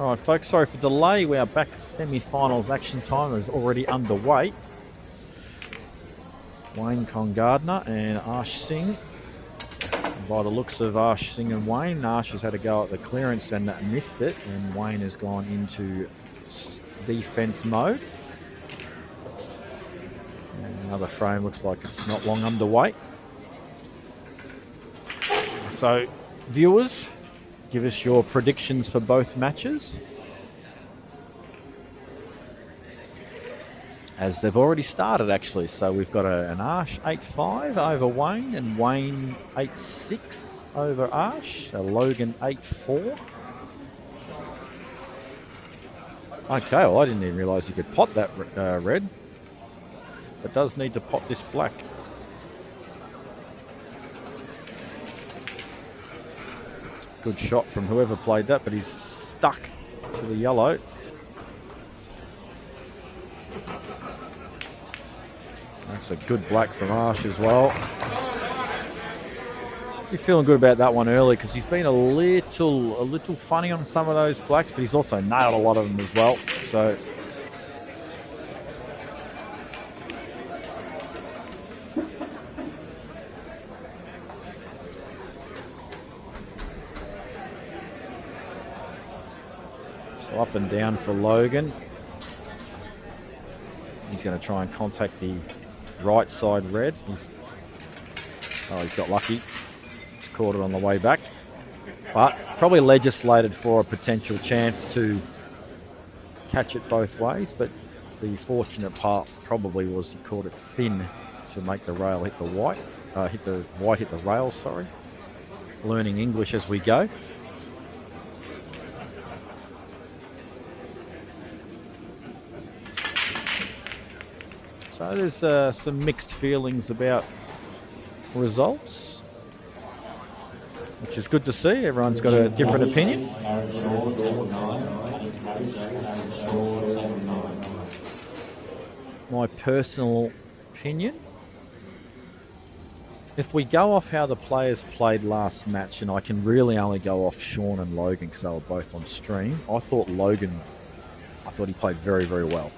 All right, folks, sorry for delay. We are back. Semi-finals action time is already underway. Wayne Congardner and Ash Singh. By the looks of Ash Singh and Wayne, Ash has had a go at the clearance and missed it, and Wayne has gone into defense mode. And another frame looks like it's not long underway. So, viewers, give us your predictions for both matches, as they've already started, actually. So we've got an Ash 8-5 over Wayne, and Wayne 8-6 over Ash. So Logan 8-4. Okay, well, I didn't even realise you could pot that red. But does need to pot this black. Good shot from whoever played that, but he's stuck to the yellow. That's a good black from Ash as well. You're feeling good about that one early because he's been a little funny on some of those blacks, but he's also nailed a lot of them as well. So up and down for Logan. He's going to try and contact the right side red. He's got lucky. He's caught it on the way back. But probably legislated for a potential chance to catch it both ways. But the fortunate part probably was he caught it thin to make the rail hit the white. Hit the rail, sorry. Learning English as we go. So there's some mixed feelings about results, which is good to see. Everyone's got a different opinion. My personal opinion, if we go off how the players played last match, and I can really only go off Sean and Logan because they were both on stream, I thought he played very, very well.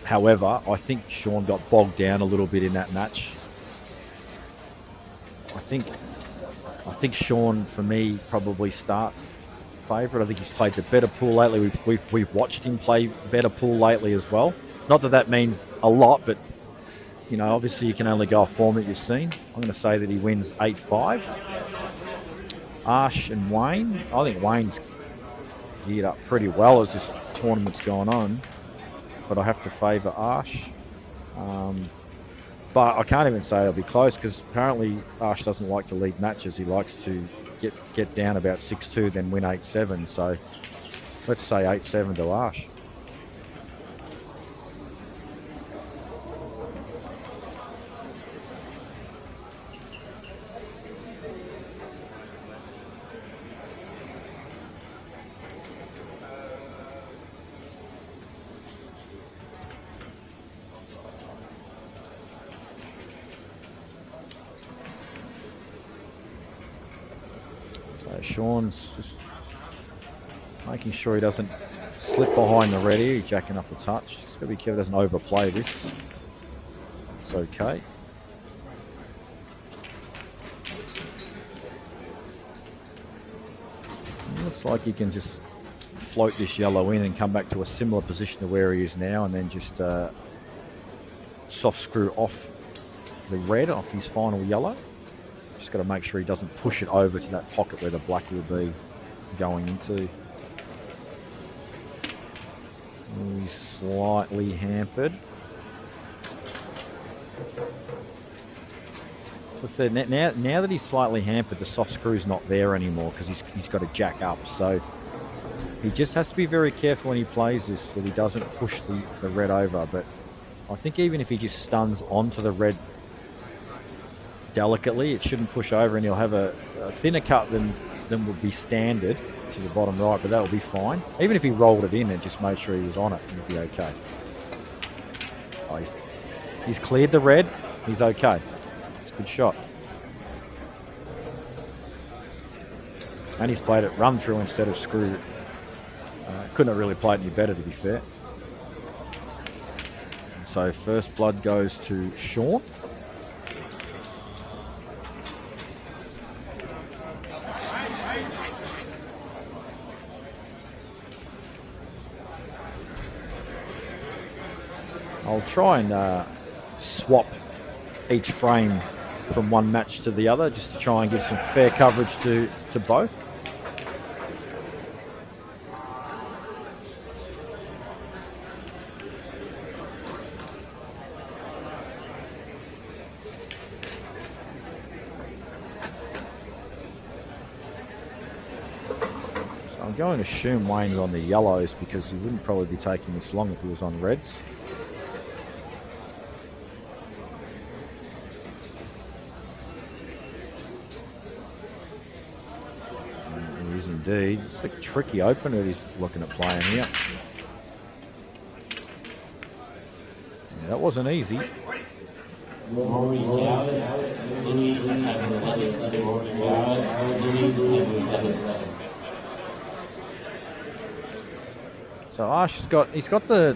However, I think Sean got bogged down a little bit in that match. I think Sean, for me, probably starts favourite. I think he's played the better pool lately. We've watched him play better pool lately as well. Not that means a lot, but you know, obviously you can only go off form that you've seen. I'm going to say that he wins 8-5. Ash and Wayne. I think Wayne's geared up pretty well as this tournament's gone on. But I have to favour Ash. But I can't even say it'll be close because apparently Ash doesn't like to lead matches. He likes to get down about 6-2, then win 8-7. So let's say 8-7 to Ash. Sean's just making sure he doesn't slip behind the red here. He's jacking up a touch. He's got to be careful he doesn't overplay this. It's okay. It looks like he can just float this yellow in and come back to a similar position to where he is now, and then just soft screw off the red off his final yellow. Just got to make sure he doesn't push it over to that pocket where the black will be going into. He's slightly hampered. So I said, now that he's slightly hampered, the soft screw's not there anymore because he's got to jack up. So he just has to be very careful when he plays this that he doesn't push the red over. But I think even if he just stuns onto the red delicately, it shouldn't push over, and he'll have a thinner cut than would be standard to the bottom right, but that will be fine. Even if he rolled it in and just made sure he was on it, he'd be okay. Oh, he's cleared the red. He's okay. It's a good shot. And he's played it run through instead of screw. Couldn't have really played any better, to be fair. And so first blood goes to Sean. I'll try and swap each frame from one match to the other, just to try and give some fair coverage to both. So I'm going to assume Wayne's on the yellows because he wouldn't probably be taking this long if he was on reds. Indeed. It's a tricky opener he's looking at playing here. Yeah, that wasn't easy. So Ash he's got the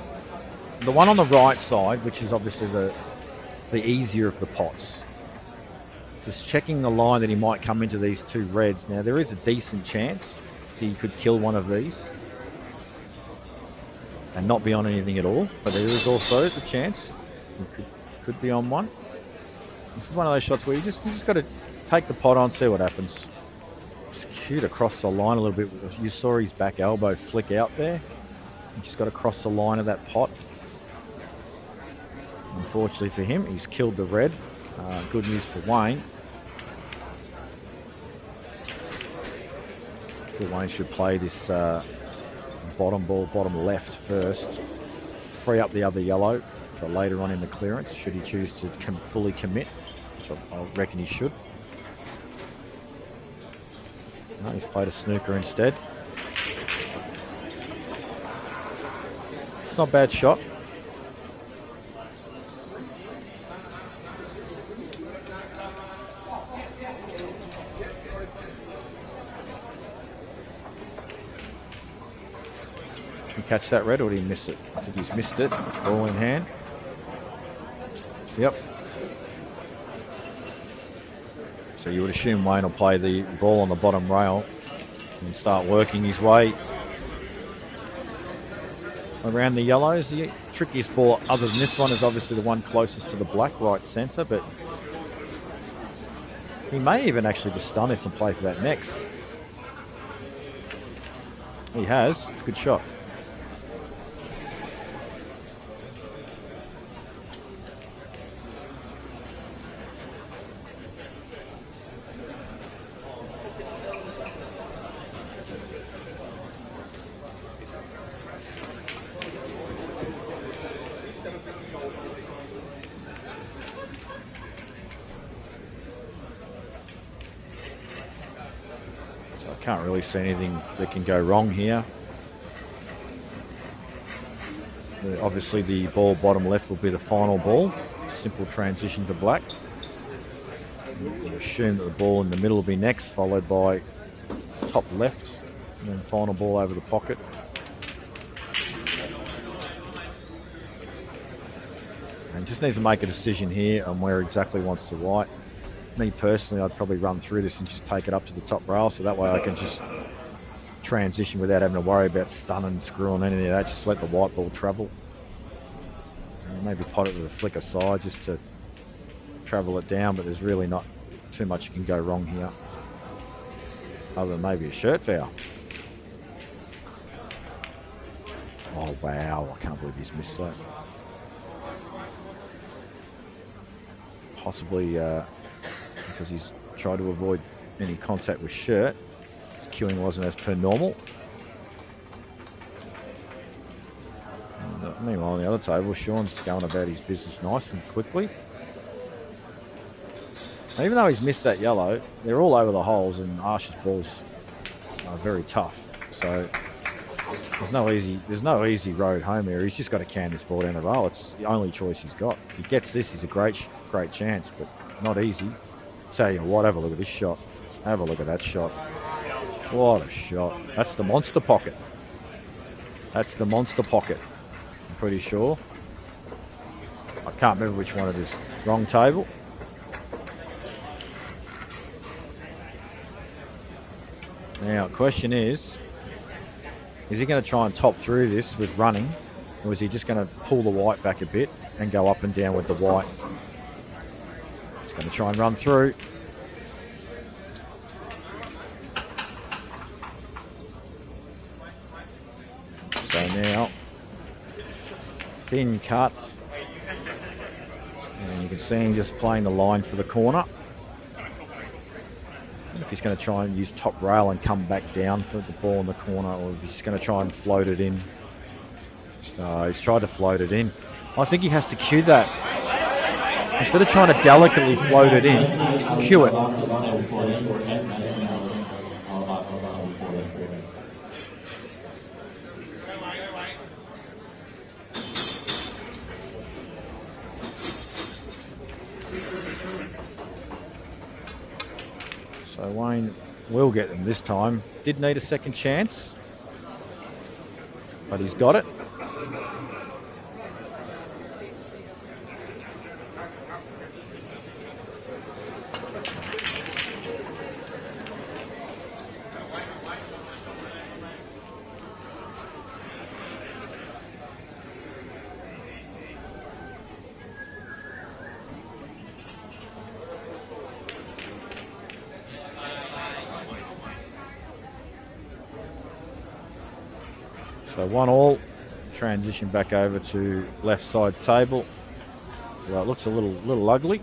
one on the right side, which is obviously the easier of the pots. Just checking the line that he might come into these two reds. Now, there is a decent chance he could kill one of these and not be on anything at all. But there is also the chance he could be on one. This is one of those shots where you just got to take the pot on, see what happens. Just cute across the line a little bit. You saw his back elbow flick out there. You just got to cross the line of that pot. Unfortunately for him, he's killed the red. Good news for Wayne. I feel Wayne should play this bottom ball, bottom left first. Free up the other yellow for later on in the clearance, should he choose to fully commit, which I reckon he should. No, he's played a snooker instead. It's not a bad shot. Catch that red, or did he miss it? I think he's missed it. Ball in hand. Yep. So you would assume Wayne will play the ball on the bottom rail and start working his way around the yellows. The trickiest ball other than this one is obviously the one closest to the black, right centre, but he may even actually just stun this and play for that next. He has. It's a good shot. Can't really see anything that can go wrong here. Obviously the ball bottom left will be the final ball. Simple transition to black. We'll assume that the ball in the middle will be next, followed by top left, and then final ball over the pocket. And just needs to make a decision here on where exactly he wants to white. Me personally, I'd probably run through this and just take it up to the top rail, so that way I can just transition without having to worry about stunning, screwing, any of that. Just let the white ball travel. And maybe pot it with a flicker side just to travel it down, but there's really not too much you can go wrong here, other than maybe a shirt foul. Oh wow, I can't believe he's missed that. Possibly because he's tried to avoid any contact with shirt. His queuing wasn't as per normal. And, meanwhile, on the other table, Sean's going about his business nice and quickly. And even though he's missed that yellow, they're all over the holes, and Arsh's balls are very tough. So there's no easy road home here. He's just got to can this ball down the rail. It's the only choice he's got. If he gets this, he's a great chance, but not easy. Tell you what, have a look at this shot. Have a look at that shot. What a shot. That's the monster pocket. That's the monster pocket, I'm pretty sure. I can't remember which one it is. Wrong table. Now, the question is he going to try and top through this with running, or is he just going to pull the white back a bit and go up and down with the white? He's going to try and run through. So now, thin cut. And you can see him just playing the line for the corner. If he's going to try and use top rail and come back down for the ball in the corner, or if he's going to try and float it in. So he's tried to float it in. I think he has to cue that. Instead of trying to delicately float it in, cue it. So Wayne will get them this time. Did need a second chance, but he's got it. So 1-1, transition back over to left side table. Well, it looks a little ugly.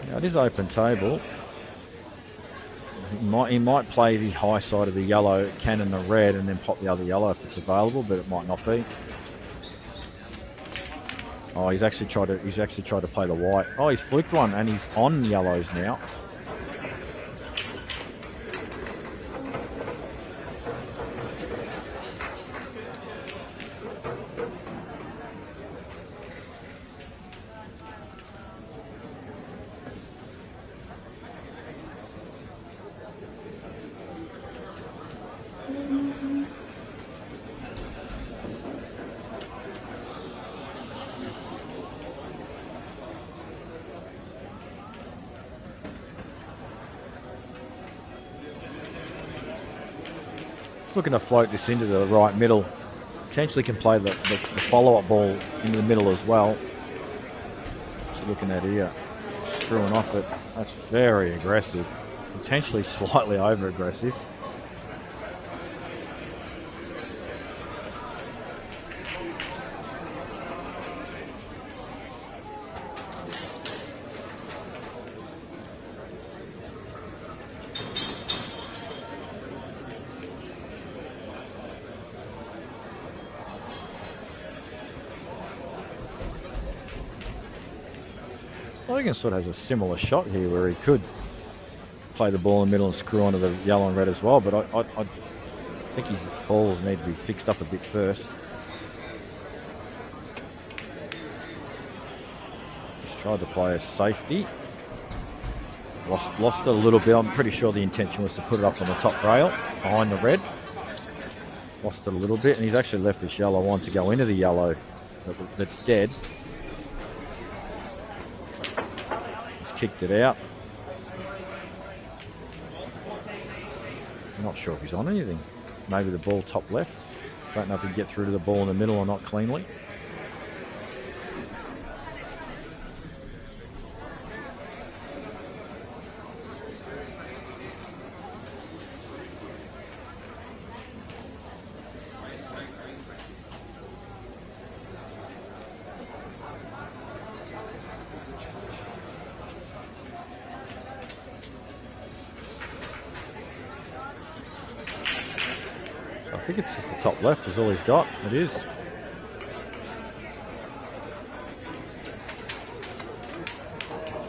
Now it is open table. He might play the high side of the yellow, cannon the red, and then pop the other yellow if it's available, but it might not be. Oh, he's actually tried to play the white. Oh, he's flicked one and he's on yellows now. Looking to float this into the right middle. Potentially can play the follow-up ball into the middle as well. So looking at here, screwing off it. That's very aggressive. Potentially slightly over-aggressive. Logan sort of has a similar shot here where he could play the ball in the middle and screw onto the yellow and red as well, but I think his balls need to be fixed up a bit first. Just tried to play a safety. Lost it a little bit. I'm pretty sure the intention was to put it up on the top rail behind the red. Lost it a little bit, and he's actually left this yellow one to go into the yellow that's dead. Kicked it out. I'm not sure if he's on anything. Maybe the ball top left. Don't know if he can get through to the ball in the middle or not cleanly. I think it's just the top left is all he's got. It is.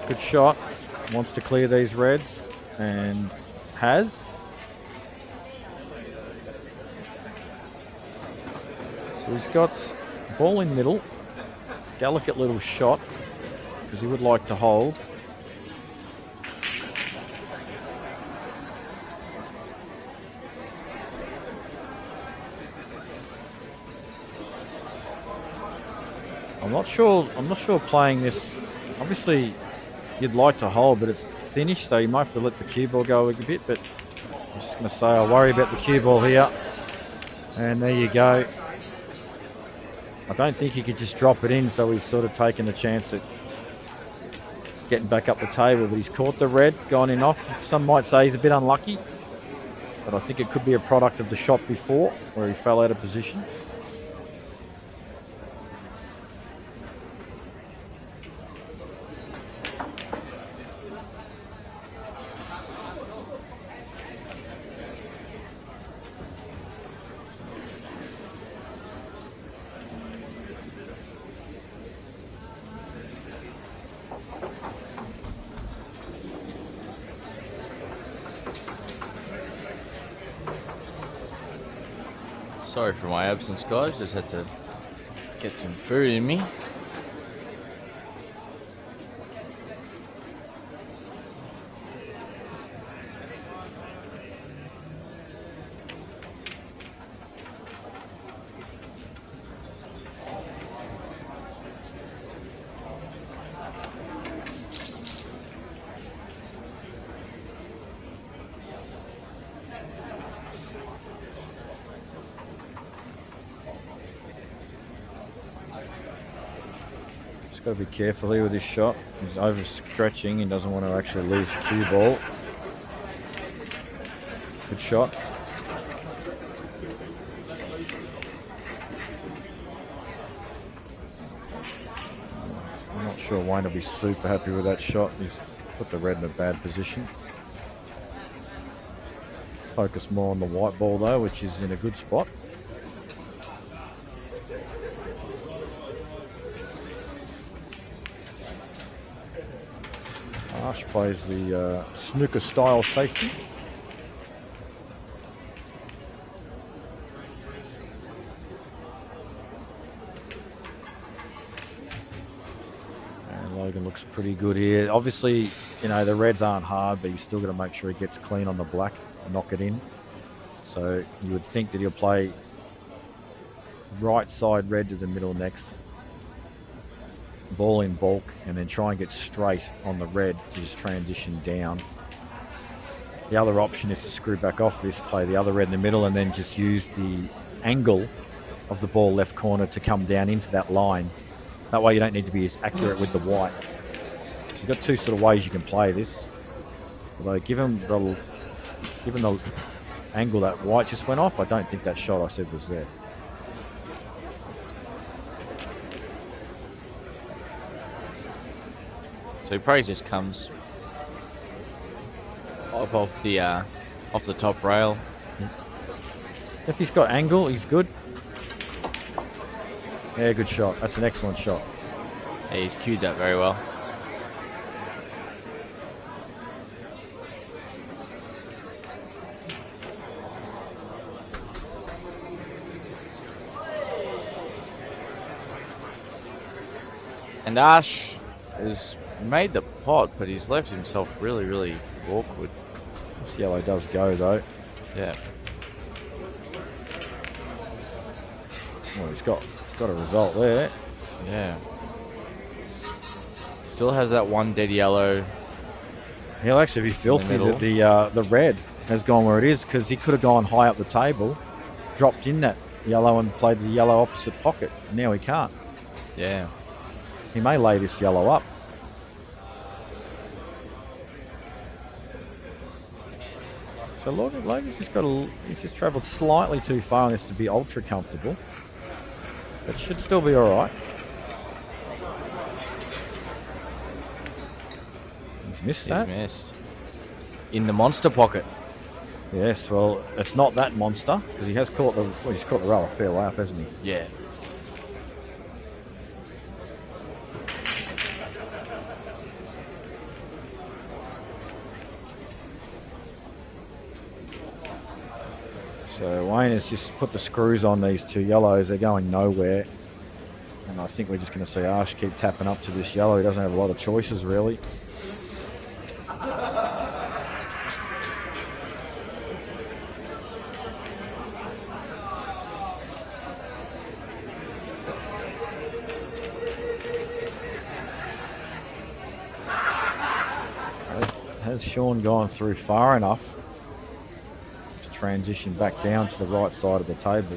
Good shot. Wants to clear these reds and has. So he's got ball in middle. delicate little shot because he would like to hold. I'm not sure playing this. Obviously, you'd like to hold, but it's thinnish, so you might have to let the cue ball go a bit. But I'm just going to say I'll worry about the cue ball here. And there you go. I don't think he could just drop it in, so he's sort of taken a chance at getting back up the table. But he's caught the red, gone in off. Some might say he's a bit unlucky, but I think it could be a product of the shot before, where he fell out of position. Sorry for my absence, guys. Just had to get some food in me. Got to be careful here with this shot. He's overstretching. He doesn't want to actually lose the cue ball. Good shot. I'm not sure Wayne will be super happy with that shot. He's put the red in a bad position. Focus more on the white ball though, which is in a good spot. Ash plays the snooker style safety. And Logan looks pretty good here. Obviously, you know, the reds aren't hard, but he's still got to make sure he gets clean on the black and knock it in. So you would think that he'll play right side red to the middle next. Ball in bulk, and then try and get straight on the red to just transition down. The other option is to screw back off this, play the other red in the middle, and then just use the angle of the ball left corner to come down into that line. That way you don't need to be as accurate with the white. So you've got two sort of ways you can play this. Although given the angle that white just went off, I don't think that shot I said was there. So he probably just comes up off the top rail. If he's got angle, he's good. Yeah, good shot. That's an excellent shot. Yeah, he's cued that very well. And Ash has made the pot, but he's left himself really, really awkward. This yellow does go though. Yeah. Well, he's got a result there. Yeah. Still has that one dead yellow. He'll actually be filthy that the red has gone where it is, because he could have gone high up the table, dropped in that yellow and played the yellow opposite pocket. Now he can't. Yeah. He may lay this yellow up. So Logan's he's just travelled slightly too far on this to be ultra comfortable. But should still be all right. He's missed that. He's missed. In the monster pocket. Yes, well, it's not that monster, because he has caught he's caught the row a fair way up, hasn't he? Yeah. So Wayne has just put the screws on these two yellows. They're going nowhere. And And I think we're just going to see Ash keep tapping up to this yellow. He doesn't have a lot of choices, really. Has Sean gone through far enough to transition back down to the right side of the table?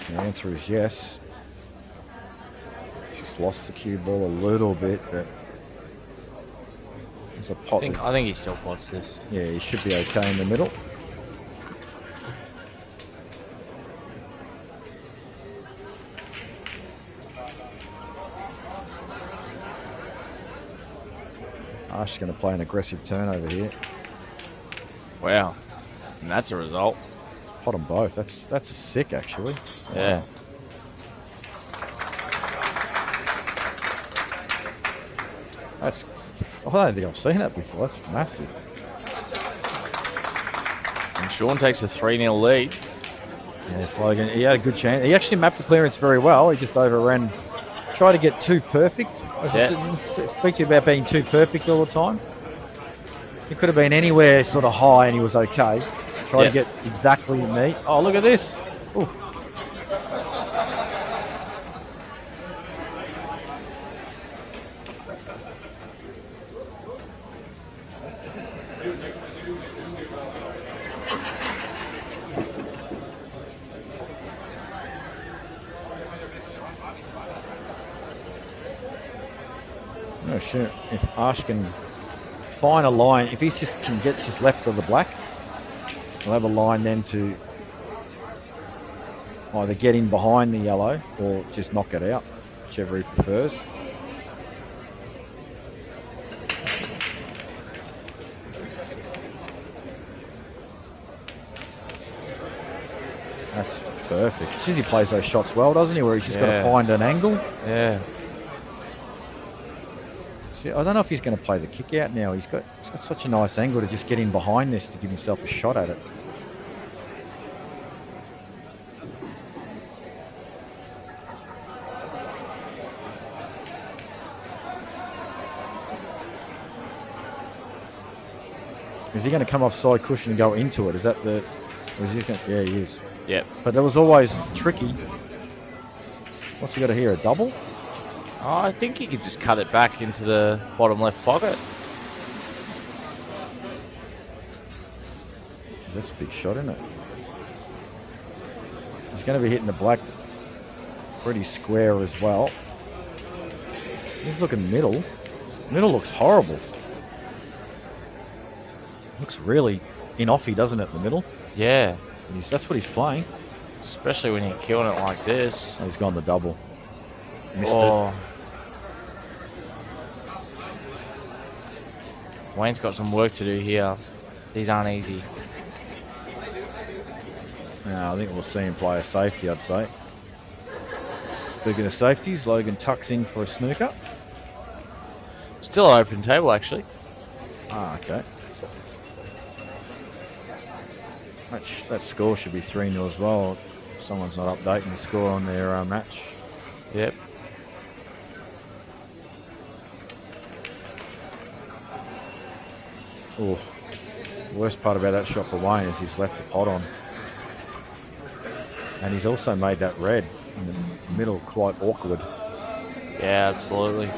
The answer is yes. She's lost the cue ball a little bit, but there's a pot. I think he still pots this. Yeah, he should be okay in the middle. Ash going to play an aggressive turn over here. Wow. And that's a result. Pot them both. That's sick, actually. Yeah. That's. I don't think I've seen that before. That's massive. And Sean takes a 3-0 lead. Yes, Logan. He had a good chance. He actually mapped the clearance very well. He just overran. Tried to get too perfect. I was just speak to you about being too perfect all the time. He could have been anywhere sort of high and he was okay. Try to get exactly neat. Oh, look at this. Ooh. No, sure. If Ash can find a line, if he can get just left of the black, we'll have a line then to either get in behind the yellow or just knock it out, whichever he prefers. That's perfect. Jeez, he plays those shots well, doesn't he? Where he's just got to find an angle. Yeah. See, I don't know if he's going to play the kick out now. He's got such a nice angle to just get in behind this to give himself a shot at it. Is he going to come off side cushion and go into it? Is that the... Or is he going, yeah, he is. Yep. But that was always tricky. What's he got here? A double? Oh, I think he could just cut it back into the bottom left pocket. That's a big shot, isn't it? He's going to be hitting the black pretty square as well. He's looking middle. Middle looks horrible. Looks really in-offy, doesn't it, the middle? Yeah. That's what he's playing. Especially when you're killing it like this. Oh, he's gone the double. Missed it. Wayne's got some work to do here. These aren't easy. No, I think we'll see him play a safety, I'd say. Speaking of safeties, Logan tucks in for a snooker. Still an open table, actually. Ah, okay. That score should be 3-0 as well. Someone's not updating the score on their match. Yep. Oh, the worst part about that shot for Wayne is he's left the pot on. And he's also made that red in the middle quite awkward. Yeah, absolutely.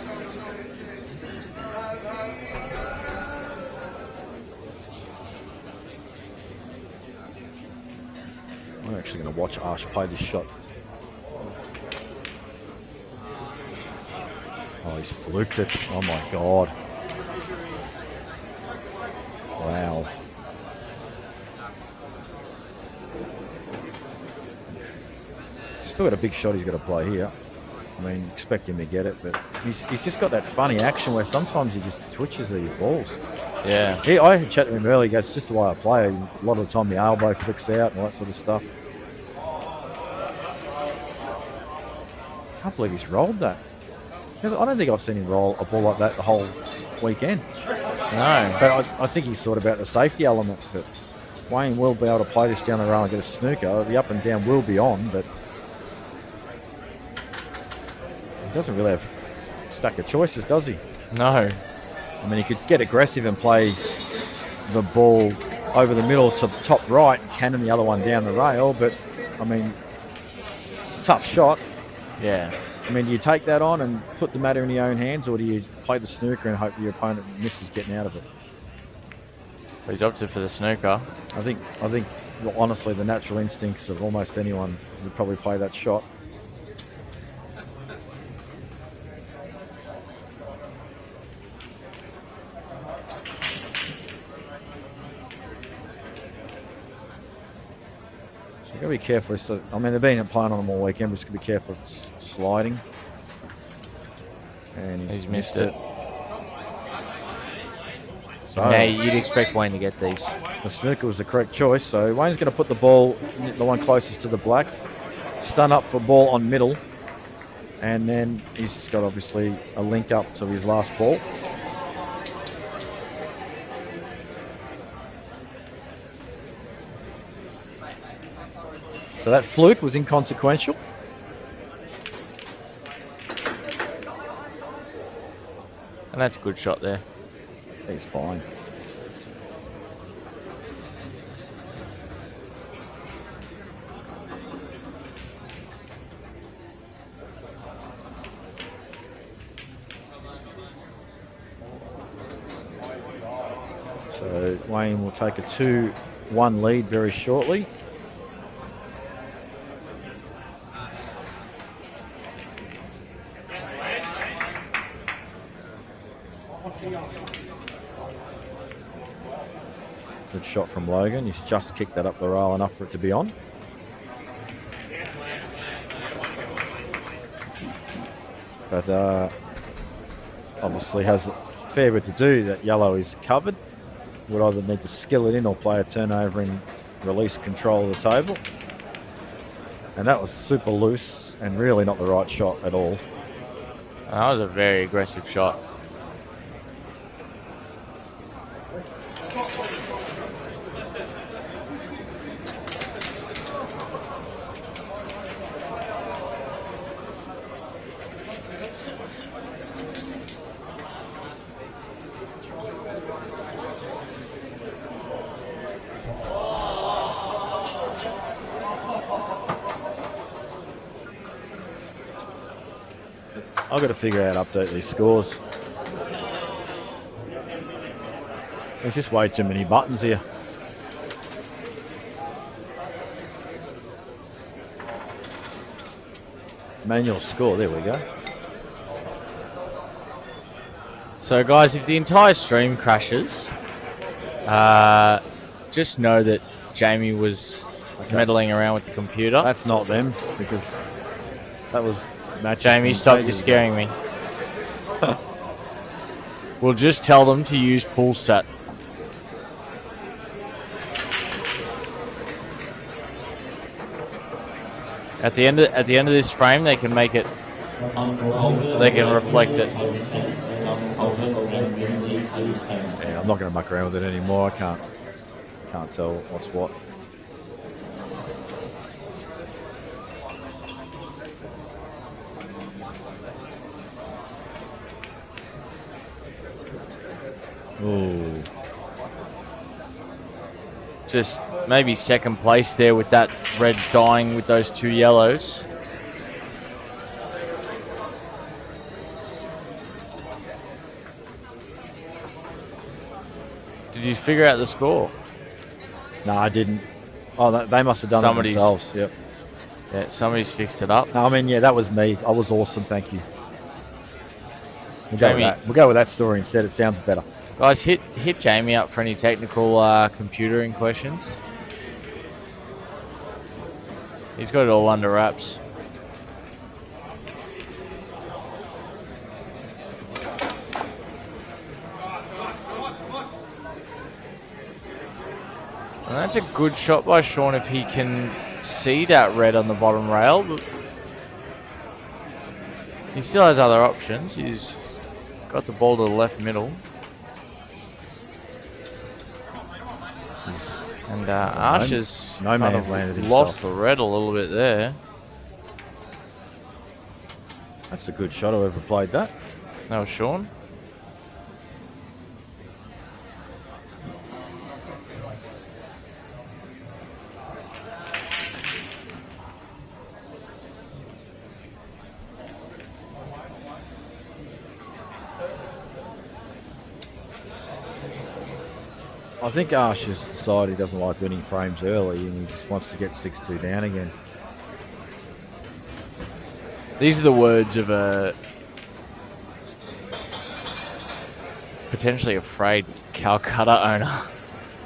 I'm actually going to watch Ash play this shot. Oh, he's fluked it. Oh my God. Wow. Still got a big shot he's got to play here. I mean, expect him to get it, but he's just got that funny action where sometimes he just twitches the balls. Yeah. I had chatted with him earlier. He goes, it's just the way I play. A lot of the time the elbow flicks out and all that sort of stuff. Can't believe he's rolled that. I don't think I've seen him roll a ball like that the whole weekend. No. But I think he's thought about the safety element. But Wayne will be able to play this down the rail and get a snooker. The up and down will be on, but he doesn't really have a stack of choices, does he? No. I mean, he could get aggressive and play the ball over the middle to top right, cannon the other one down the rail, but, I mean, it's a tough shot. Yeah. I mean, do you take that on and put the matter in your own hands, or do you play the snooker and hope your opponent misses getting out of it? He's opted for the snooker. I think, well, honestly, the natural instincts of almost anyone would probably play that shot. So you've got to be careful. So, I mean, they've been playing on them all weekend, but just got to be careful. It's sliding. And He's missed it. So Yeah, you'd expect Wayne to get these. the snooker was the correct choice. So Wayne's going to put the ball, the one closest to the black, stun up for ball on middle, and then he's got obviously a link up to his last ball. So that fluke was inconsequential. And that's a good shot there. He's fine. So Wayne will take a 2-1 lead very shortly. Good shot from Logan. He's just kicked that up the rail enough for it to be on. But obviously has a fair bit to do. That yellow is covered. Would either need to skill it in or play a turnover and release control of the table. And that was super loose and really not the right shot at all. That was a very aggressive shot. I've got to figure out how to update these scores. There's just way too many buttons here. Manual score, there we go. So, guys, if the entire stream crashes, just know that Jamie was meddling around with the computer. That's not them, because that was match. Jamie, stop, you're scaring me. We'll just tell them to use pool stat. At the end of this frame, they can make it. They can reflect it. Yeah, I'm not going to muck around with it anymore. I can't tell what's what. Ooh. Just maybe second place there with that red dying with those two yellows. Did you figure out the score? No, I didn't. Oh, they must have done it themselves. Yep. Yeah, somebody's fixed it up. No, I mean, yeah, that was me. I was awesome. Thank you. We'll Jamie, go with that. We'll go with that story instead. It sounds better. Guys, hit Jamie up for any technical computering questions. He's got it all under wraps. And that's a good shot by Sean if he can see that red on the bottom rail. But he still has other options. He's got the ball to the left middle. And Ash has no kind man's of landed lost himself. the red a little bit there. That's a good shot. Whoever played that. That was Sean. I think Ash has decided he doesn't like winning frames early and he just wants to get 6-2 down again. These are the words of a potentially afraid Calcutta owner.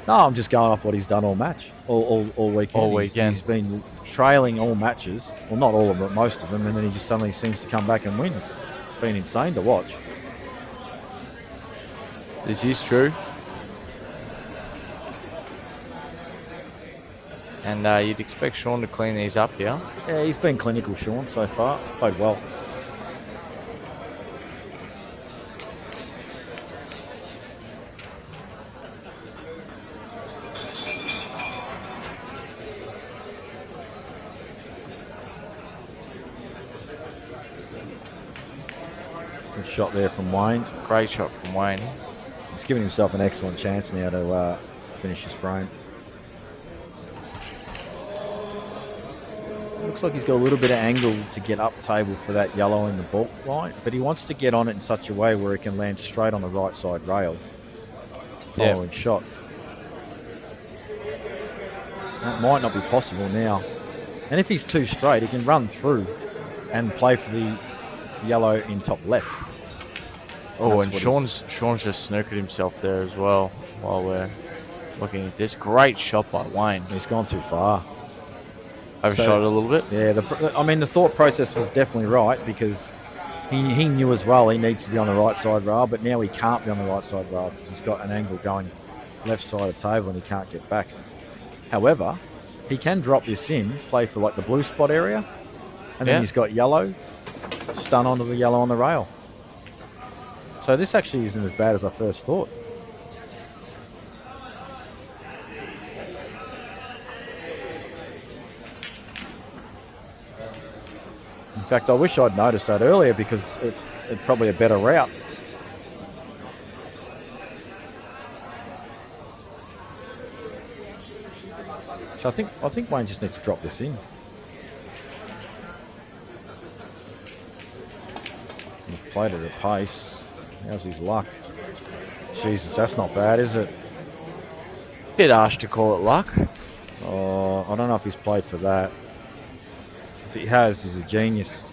No, I'm just going off what he's done all match, all weekend. All weekend. He's been trailing all matches. Well, not all of them, but most of them, and then he just suddenly seems to come back and wins. It's been insane to watch. This is true. And you'd expect Sean to clean these up here. Yeah, he's been clinical, Sean, so far. He's played well. Good shot there from Wayne. Great shot from Wayne. He's giving himself an excellent chance now to finish his frame. Looks like he's got a little bit of angle to get up table for that yellow in the bulk line, but he wants to get on it in such a way where he can land straight on the right side rail following shot. That might not be possible now. And if he's too straight, he can run through and play for the yellow in top left. Oh, and Sean's just snookered himself there as well while we're looking at this. Great shot by Wayne. He's gone too far. Overshot it a little bit. Yeah, the thought process was definitely right because he knew as well he needs to be on the right side rail, but now he can't be on the right side rail because he's got an angle going left side of the table and he can't get back. However, he can drop this in, play for like the blue spot area, and then he's got yellow, stun onto the yellow on the rail. So this actually isn't as bad as I first thought. In fact, I wish I'd noticed that earlier because it's probably a better route. So I think Wayne just needs to drop this in. He's played it at pace. How's his luck? Jesus, that's not bad, is it? Bit harsh to call it luck. Oh, I don't know if he's played for that. If he has, he's a genius.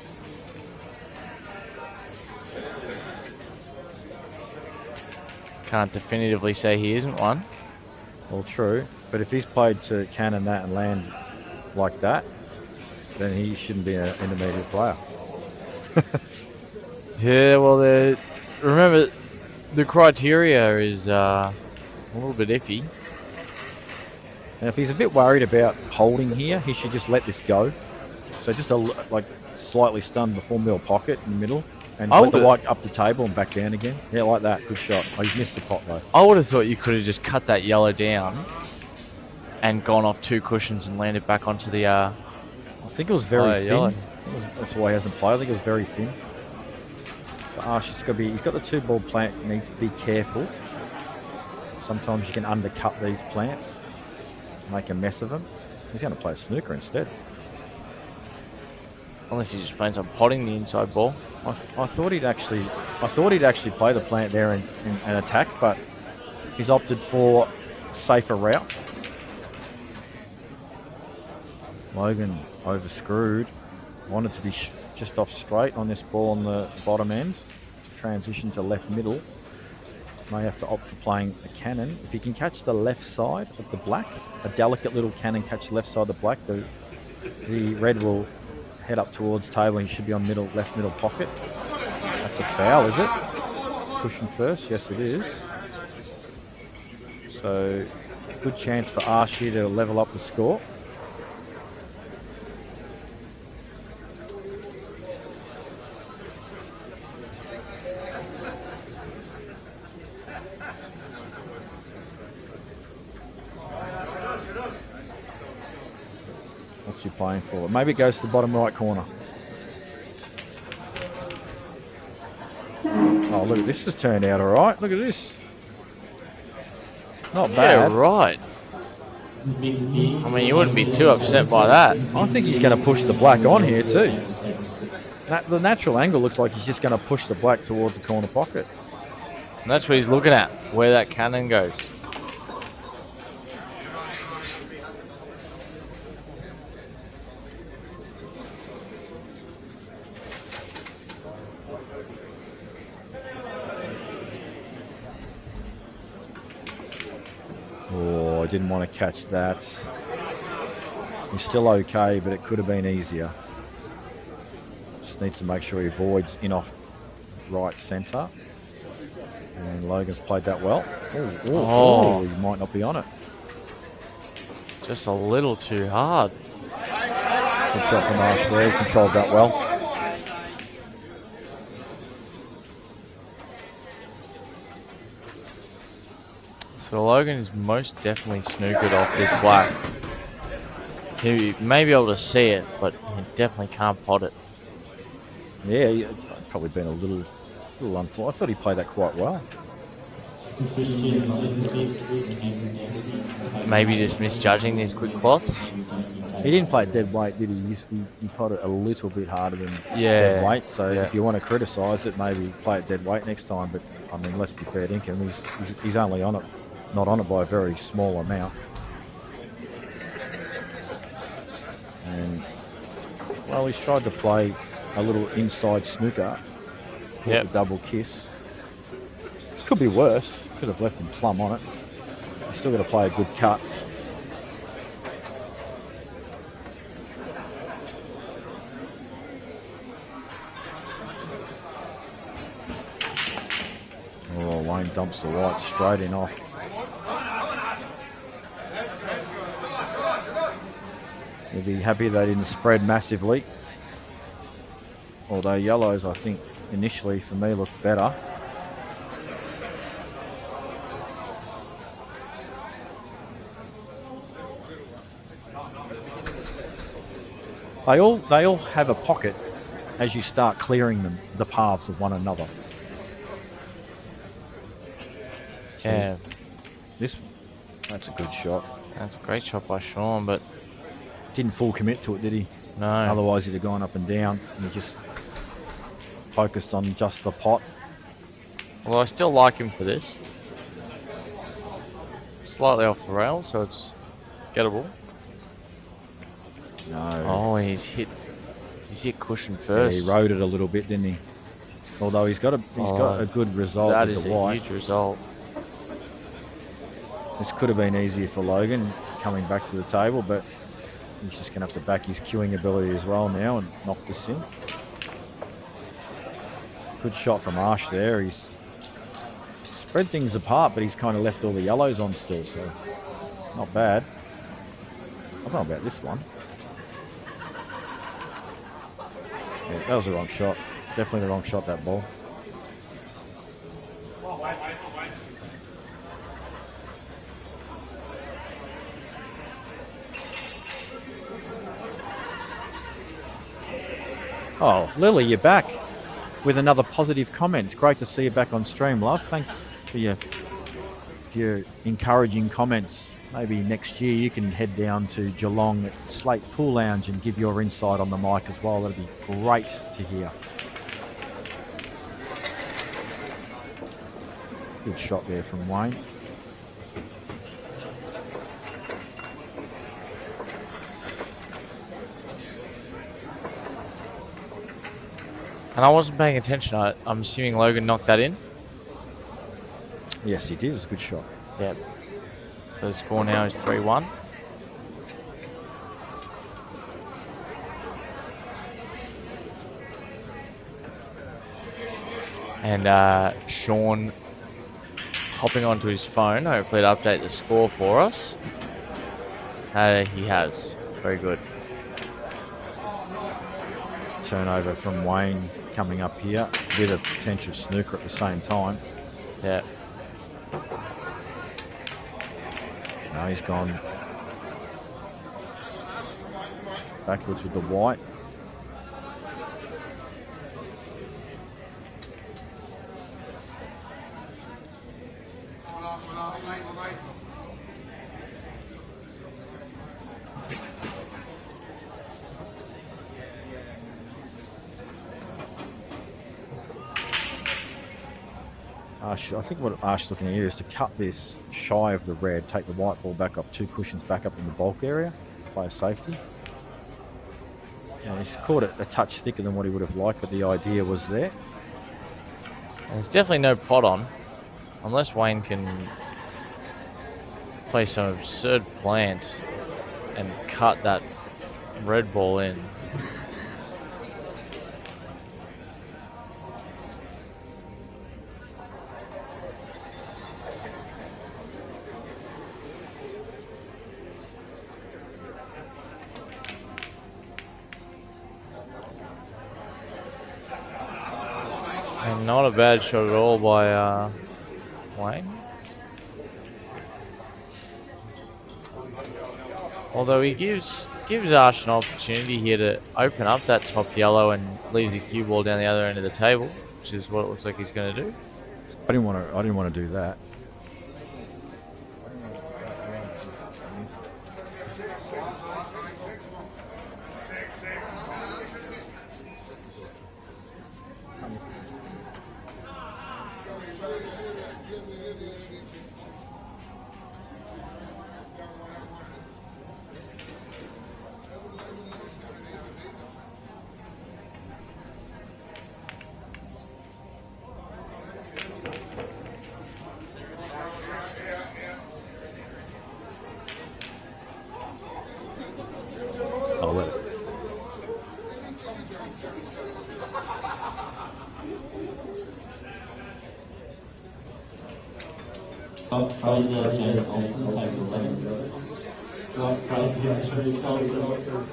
Can't definitively say he isn't one. Well, true. But if he's played to cannon that and land like that, then he shouldn't be an intermediate player. Yeah, well, remember, the criteria is a little bit iffy. And if he's a bit worried about holding here, he should just let this go. So just like slightly stunned before middle pocket in the middle, and let the white up the table and back down again. Yeah, like that. Good shot. Oh, he's missed the pot though. I would have thought you could have just cut that yellow down and gone off two cushions and landed back onto the. I think it was very thin. Yellow. That's why he hasn't played. I think it was very thin. So Ash, he's got the 2-ball plant. Needs to be careful. Sometimes you can undercut these plants, make a mess of them. He's going to play a snooker instead. Unless he just plans on potting the inside ball. I thought he'd actually play the plant there and attack, but he's opted for a safer route. Logan overscrewed. Wanted to be just off straight on this ball on the bottom end. To transition to left middle. May have to opt for playing a cannon. If he can catch the left side of the black, a delicate little cannon catch the left side of the black, the red will head up towards table and he should be on left middle pocket. That's a foul, is it? Cushion first, yes it is. So good chance for Ash here to level up the score. What's he playing for? Maybe it goes to the bottom right corner. Oh, look, this has turned out all right. Look at this. Not bad. Yeah, right. I mean, you wouldn't be too upset by that. I think he's going to push the black on here too. The natural angle looks like he's just going to push the black towards the corner pocket. And that's what he's looking at, where that cannon goes. Oh, I didn't want to catch that. He's still okay, but it could have been easier. Just needs to make sure he avoids in off right centre. And Logan's played that well. Oh, he might not be on it. Just a little too hard. Good shot from Ash there. He controlled that well. So Logan is most definitely snookered off this black. He may be able to see it, but he definitely can't pot it. Yeah, probably been a little unfortunate. I thought he played that quite well. Maybe just misjudging these quick cloths. He didn't play dead weight, did he? He potted a little bit harder than dead weight. So if you want to criticise it, maybe play it dead weight next time. But I mean, let's be fair to him. He's only on it, not on it by a very small amount. And well, he's tried to play a little inside snooker. A double kiss. Could be worse. Could have left him plumb on it. He's still got to play a good cut. Oh, Wayne dumps the white straight in off. He'll be happy they didn't spread massively. Although yellows, I think, initially for me looked better. They all have a pocket as you start clearing them, the paths of one another. Yeah. That's a good shot. That's a great shot by Sean, but didn't full commit to it, did he? No. Otherwise he'd have gone up and down, and he just focused on just the pot. Well, I still like him for this. Slightly off the rail, so it's gettable. No. Oh, he's hit cushion first. Yeah, he rode it a little bit, didn't he? Although he's got a good result that with is the white. a huge result. This could have been easier for Logan coming back to the table, but he's just going to have to back his queuing ability as well now and knock this in. Good shot from Arsh there. He's spread things apart, but he's kind of left all the yellows on still, so not bad. I don't know about this one. Yeah, that was the wrong shot. Definitely the wrong shot, that ball. Oh, Lily, you're back with another positive comment. Great to see you back on stream, love. Thanks for your encouraging comments. Maybe next year you can head down to Geelong at Slate Pool Lounge and give your insight on the mic as well. That'd be great to hear. Good shot there from Wayne. And I wasn't paying attention. I'm assuming Logan knocked that in? Yes, he did. It was a good shot. Yep. So the score now is 3-1. And Sean hopping onto his phone. Hopefully it'll update the score for us. He has. Very good. Turnover from Wayne coming up here with a potential snooker at the same time. Yeah. No, he's gone. Backwards with the white. I think what Ash is looking at here is to cut this shy of the red, take the white ball back off 2 cushions back up in the bulk area, play a safety. Now, he's caught it a touch thicker than what he would have liked, but the idea was there. And there's definitely no pot on, unless Wayne can play some absurd plant and cut that red ball in. And not a bad shot at all by Wayne. Although he gives Ash an opportunity here to open up that top yellow and leave the cue ball down the other end of the table, which is what it looks like he's going to do. I didn't want to do that. I'll let it. Scott Fraser, James Olsen, table 11. Scott Fraser, James Olsen.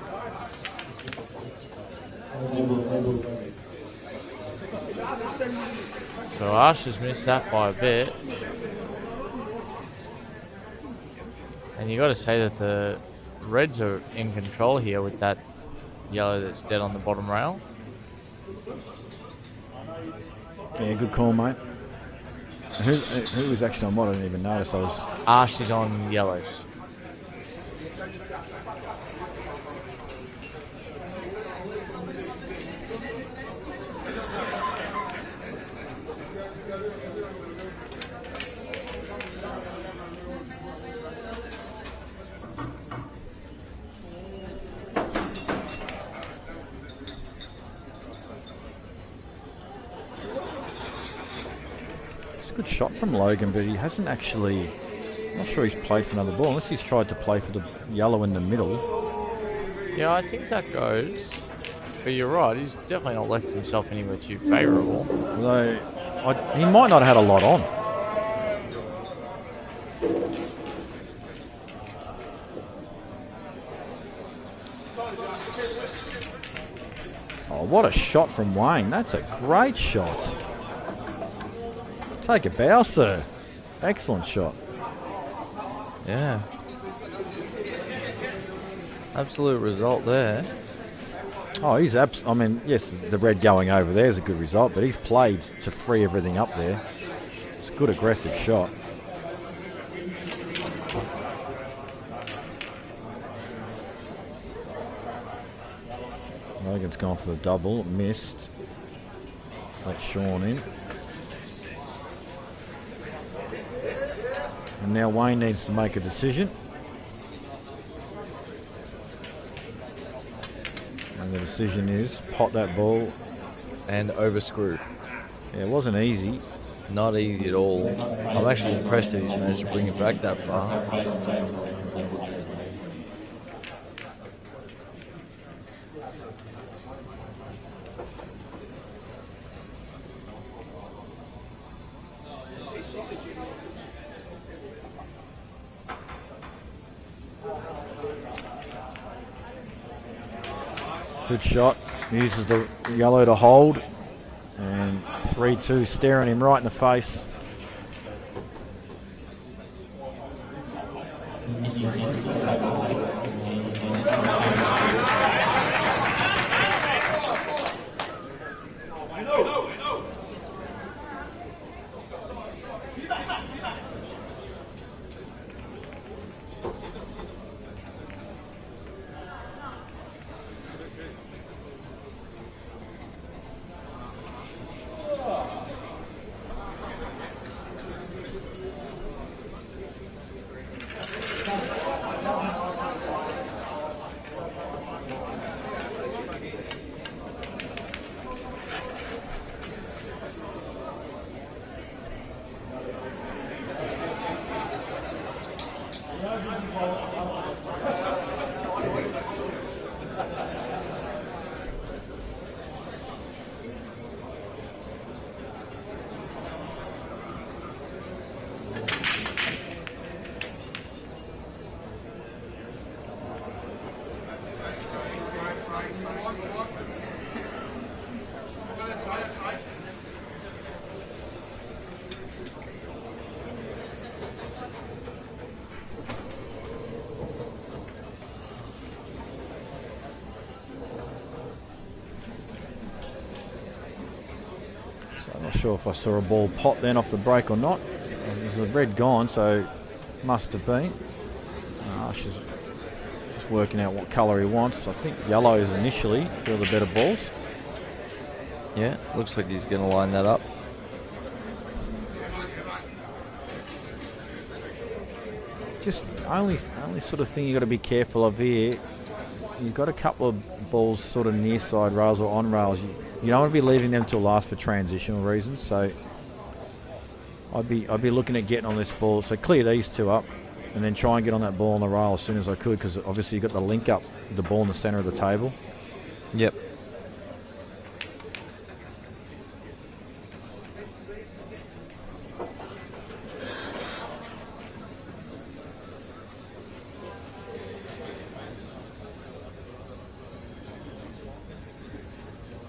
Table. So Ash has missed that by a bit. And you got to say that the Reds are in control here with that yellow that's dead on the bottom rail. Yeah, good call, mate. Who was actually on what? I didn't even notice. Ash is on yellows. Good shot from Logan, but he hasn't actually. I'm not sure he's played for another ball unless he's tried to play for the yellow in the middle. Yeah, I think that goes. But you're right, he's definitely not left himself anywhere too favourable. Although he might not have had a lot on. Oh, what a shot from Wayne. That's a great shot. Take a bow, sir. Excellent shot. Yeah. Absolute result there. Oh, I mean, yes, the red going over there is a good result, but he's played to free everything up there. It's a good aggressive shot. Logan's gone for the double, missed. Let Sean in. And now Wayne needs to make a decision. And the decision is pot that ball. And overscrew. Yeah, it wasn't easy. Not easy at all. I'm actually impressed that he's managed to bring it back that far. Good shot. Uses the yellow to hold. And 3-2 staring him right in the face. I'm not sure if I saw a ball pot then off the break or not. There's a red gone, so must have been. She's just working out what colour he wants. I think yellow is initially for the better balls. Yeah, looks like he's going to line that up. Just only sort of thing you got to be careful of here. You've got a couple of balls sort of near side rails or on rails. You don't want to be leaving them till last for transitional reasons. So I'd be looking at getting on this ball. So clear these two up, and then try and get on that ball on the rail as soon as I could, because obviously you've got the link up with the ball in the centre of the table. Yep.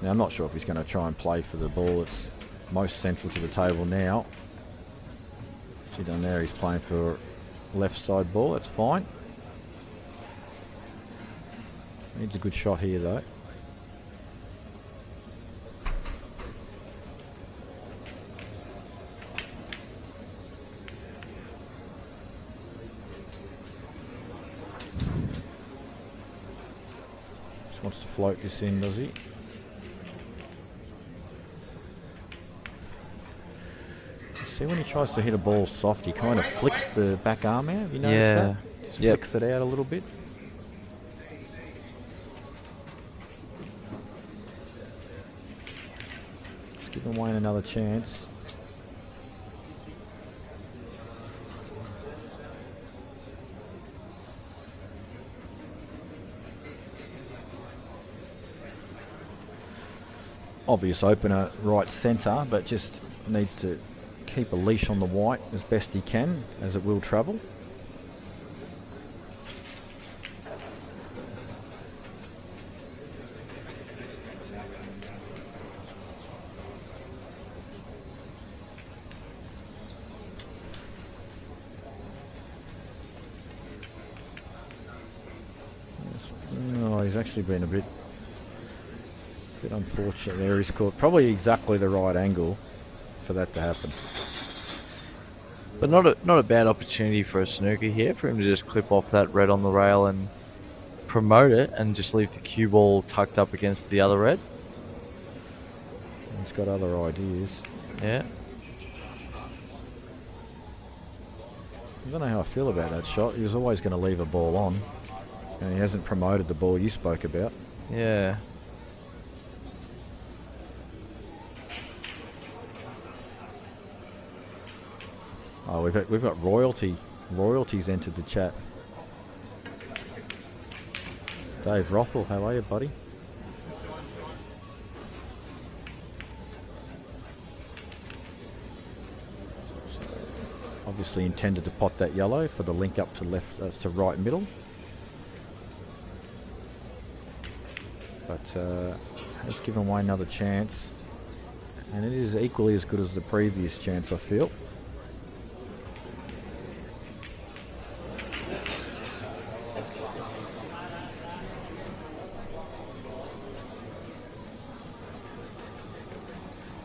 Now, I'm not sure if he's going to try and play for the ball that's most central to the table now. See down there, he's playing for left side ball. That's fine. Needs a good shot here, though. Just wants to float this in, does he? See, when he tries to hit a ball soft, he kind of flicks the back arm out. Have you noticed that? Just flicks it out a little bit. Just giving Wayne another chance. Obvious opener right centre, but just needs to keep a leash on the white as best he can, as it will travel. Oh, he's actually been a bit unfortunate there. He's caught probably exactly the right angle for that to happen. But not a bad opportunity for a snooker here, for him to just clip off that red on the rail and promote it and just leave the cue ball tucked up against the other red. He's got other ideas. Yeah. I don't know how I feel about that shot. He was always going to leave a ball on, and he hasn't promoted the ball you spoke about. Yeah. Oh, we've got royalties entered the chat. Dave Rothwell, how are you, buddy? So obviously intended to pot that yellow for the link up to left to right middle, but has given Wayne another chance, and it is equally as good as the previous chance, I feel.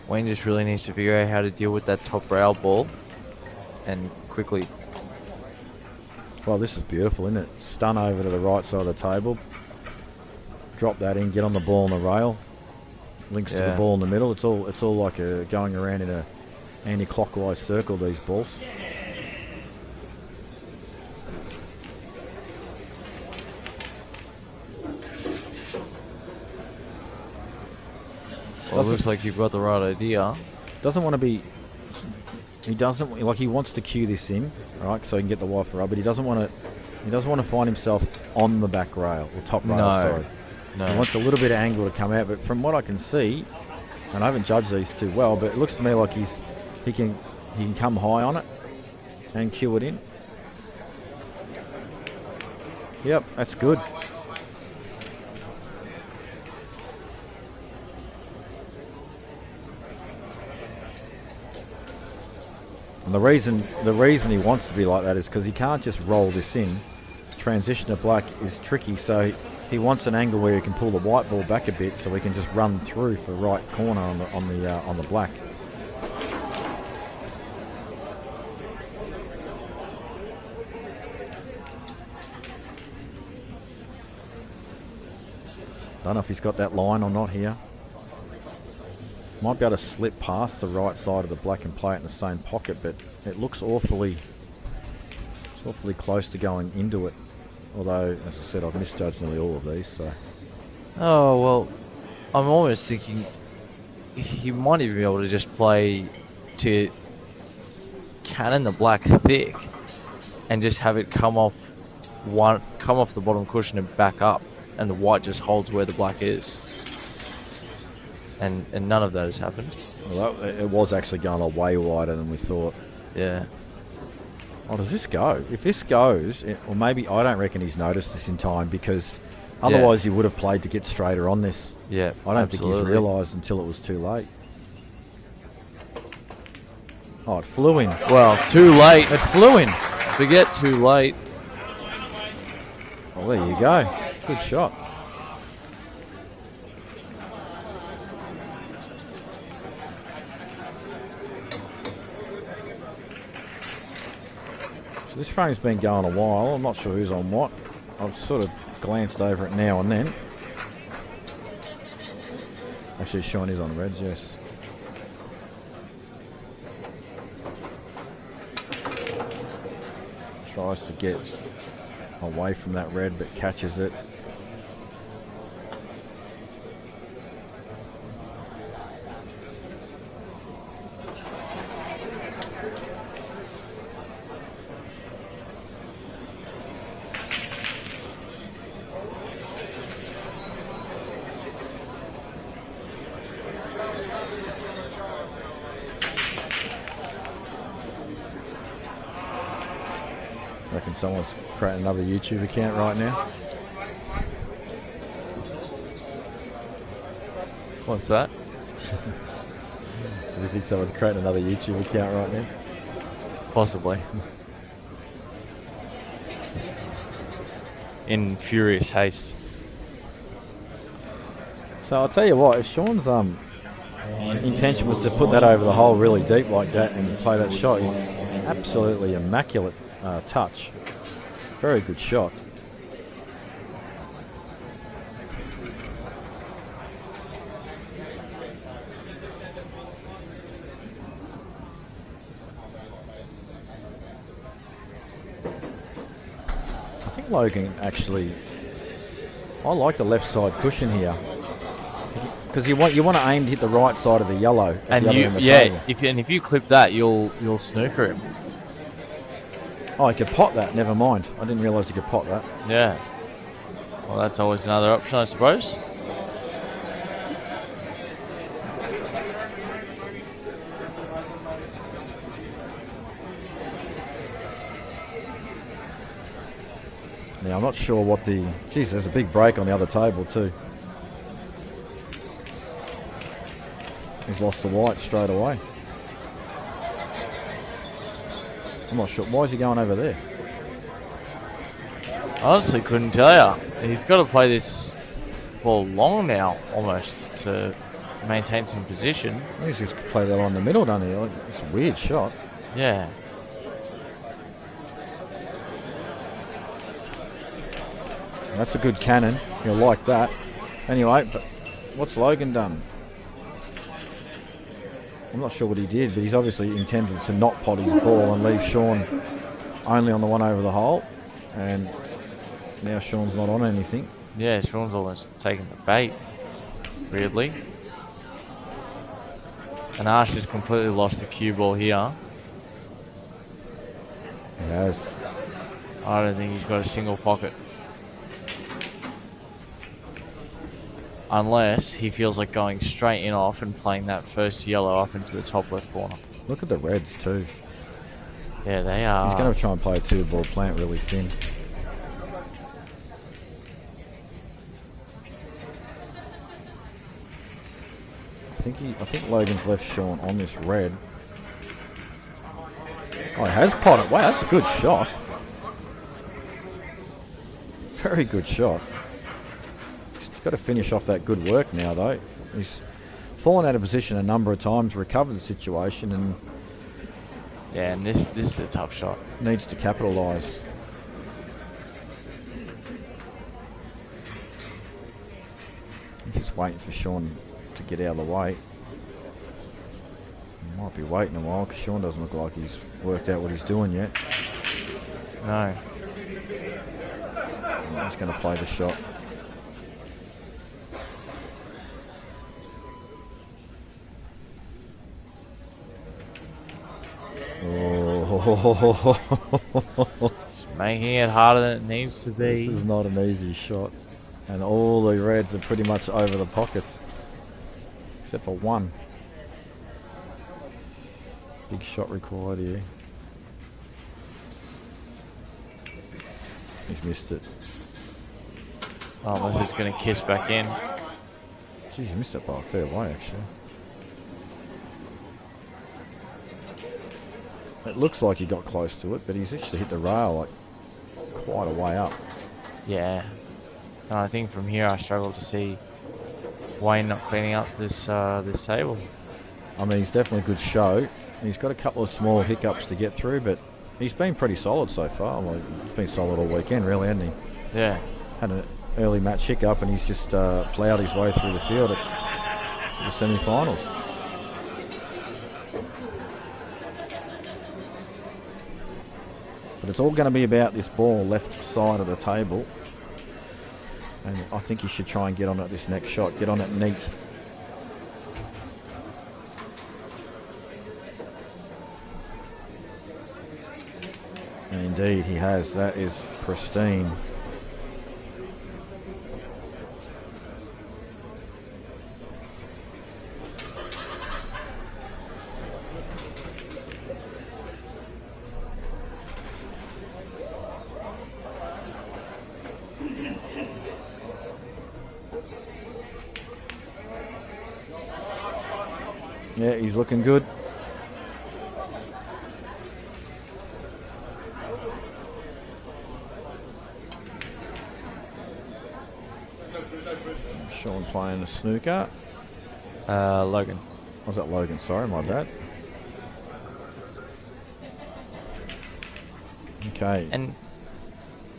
Wayne just really needs to figure out how to deal with that top rail ball, and quickly. Well, this is beautiful, isn't it? Stun over to the right side of the table. Drop that in, get on the ball on the rail. Links to the ball in the middle. It's all like going around in a anti-clockwise circle, these balls. Well, it looks like you've got the right idea. Doesn't want to be. He doesn't like. He wants to cue this in, right? So he can get the white for rub, but he doesn't want to. He doesn't want to find himself on the back rail or top rail. Sorry. No. He wants a little bit of angle to come out, but from what I can see, and I haven't judged these too well, but it looks to me like he can come high on it and cue it in. Yep, that's good. And the reason he wants to be like that is because he can't just roll this in. Transition to black is tricky, so he wants an angle where he can pull the white ball back a bit, so he can just run through for right corner on the black. Don't know if he's got that line or not here. Might be able to slip past the right side of the black and play it in the same pocket, but it looks awfully close to going into it. Although, as I said, I've misjudged nearly all of these. So. Oh, well, I'm almost thinking he might even be able to just play to cannon the black thick and just have it come off the bottom cushion and back up, and the white just holds where the black is. And none of that has happened. Well, it was actually going a way wider than we thought. Yeah. Oh, does this go? If this goes, or maybe I don't reckon he's noticed this in time, because otherwise he would have played to get straighter on this. Yeah, I don't think he's realised until it was too late. Oh, it flew in. Well, too late. It flew in. Forget too late. Well, there you go. Good shot. So this frame's been going a while. I'm not sure who's on what. I've sort of glanced over it now and then. Actually, Sean is on reds, yes. Tries to get away from that red, but catches it. Reckon someone's creating another YouTube account right now. What's that? So you think someone's creating another YouTube account right now? Possibly. In furious haste. So I'll tell you what, if Sean's intention was to put that over the hole really deep like that and play that shot, he's absolutely immaculate touch. Very good shot. I think Logan actually, I like the left side cushion here, because you want to aim to hit the right side of the yellow. And if you clip that, you'll snooker him. Oh, he could pot that. Never mind. I didn't realise he could pot that. Yeah. Well, that's always another option, I suppose. Now, I'm not sure what the... Geez, there's a big break on the other table too. He's lost the white straight away. I'm not sure. Why is he going over there? Honestly, couldn't tell you. He's got to play this ball long now, almost, to maintain some position. He's just play that on the middle, doesn't he? It's a weird shot. Yeah. That's a good cannon. He'll like that. Anyway, but what's Logan done? I'm not sure what he did, but he's obviously intended to not pot his ball and leave Sean only on the one over the hole. And now Sean's not on anything. Yeah, Sean's almost taken the bait, weirdly. And Ash has completely lost the cue ball here. He has. I don't think he's got a single pocket. Unless he feels like going straight in off and playing that first yellow up into the top left corner. Look at the reds too. Yeah, they are. He's going to try and play a two-ball plant really thin. I think Logan's left Sean on this red. Oh, he has potted. Wow, that's a good shot. Very good shot. He's got to finish off that good work now, though. He's fallen out of position a number of times, recovered the situation, and yeah, and this is a tough shot. Needs to capitalise. just waiting for Sean to get out of the way. He might be waiting a while because Sean doesn't look like he's worked out what he's doing yet. No. He's going to play the shot. Oh. It's making it harder than it needs to be. This is not an easy shot. And all the reds are pretty much over the pockets. Except for one. Big shot required here. He's missed it. Oh, unless it's going to kiss back in. Jeez, he missed it by a fair way, actually. It looks like he got close to it, but he's actually hit the rail like quite a way up. Yeah. And I think from here I struggle to see Wayne not cleaning up this this table. I mean, he's definitely a good show. He's got a couple of small hiccups to get through, but he's been pretty solid so far. Well, he's been solid all weekend, really, hasn't he? Yeah. Had an early match hiccup, and he's just ploughed his way through the field to the semi-finals. But it's all going to be about this ball left side of the table. And I think he should try and get on it this next shot. Get on it neat. And indeed he has. That is pristine. Yeah, he's looking good. Sean playing the snooker. Logan. Was that Logan? Sorry, my bad. Okay. And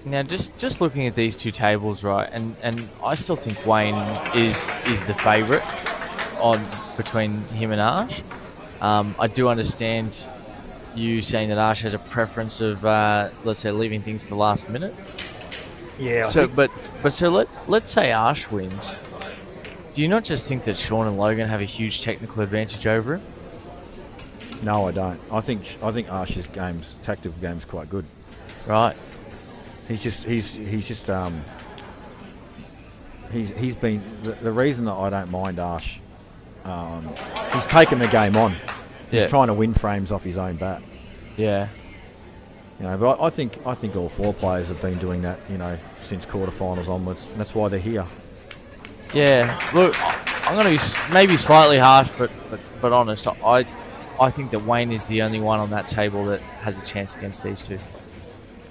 now just looking at these two tables, right, and I still think Wayne is the favourite on between him and Ash. I do understand you saying that Ash has a preference of let's say leaving things to the last minute. Yeah. So so let's say Ash wins. Do you not just think that Sean and Logan have a huge technical advantage over him? No, I don't. I think Ash's tactical game's quite good. Right. He's been the reason that I don't mind Ash. He's taken the game on. He's trying to win frames off his own bat. Yeah. You know, but I think all four players have been doing that, you know, since quarterfinals onwards. And that's why they're here. Yeah. Look, I'm going to be maybe slightly harsh, but honest. I think that Wayne is the only one on that table that has a chance against these two.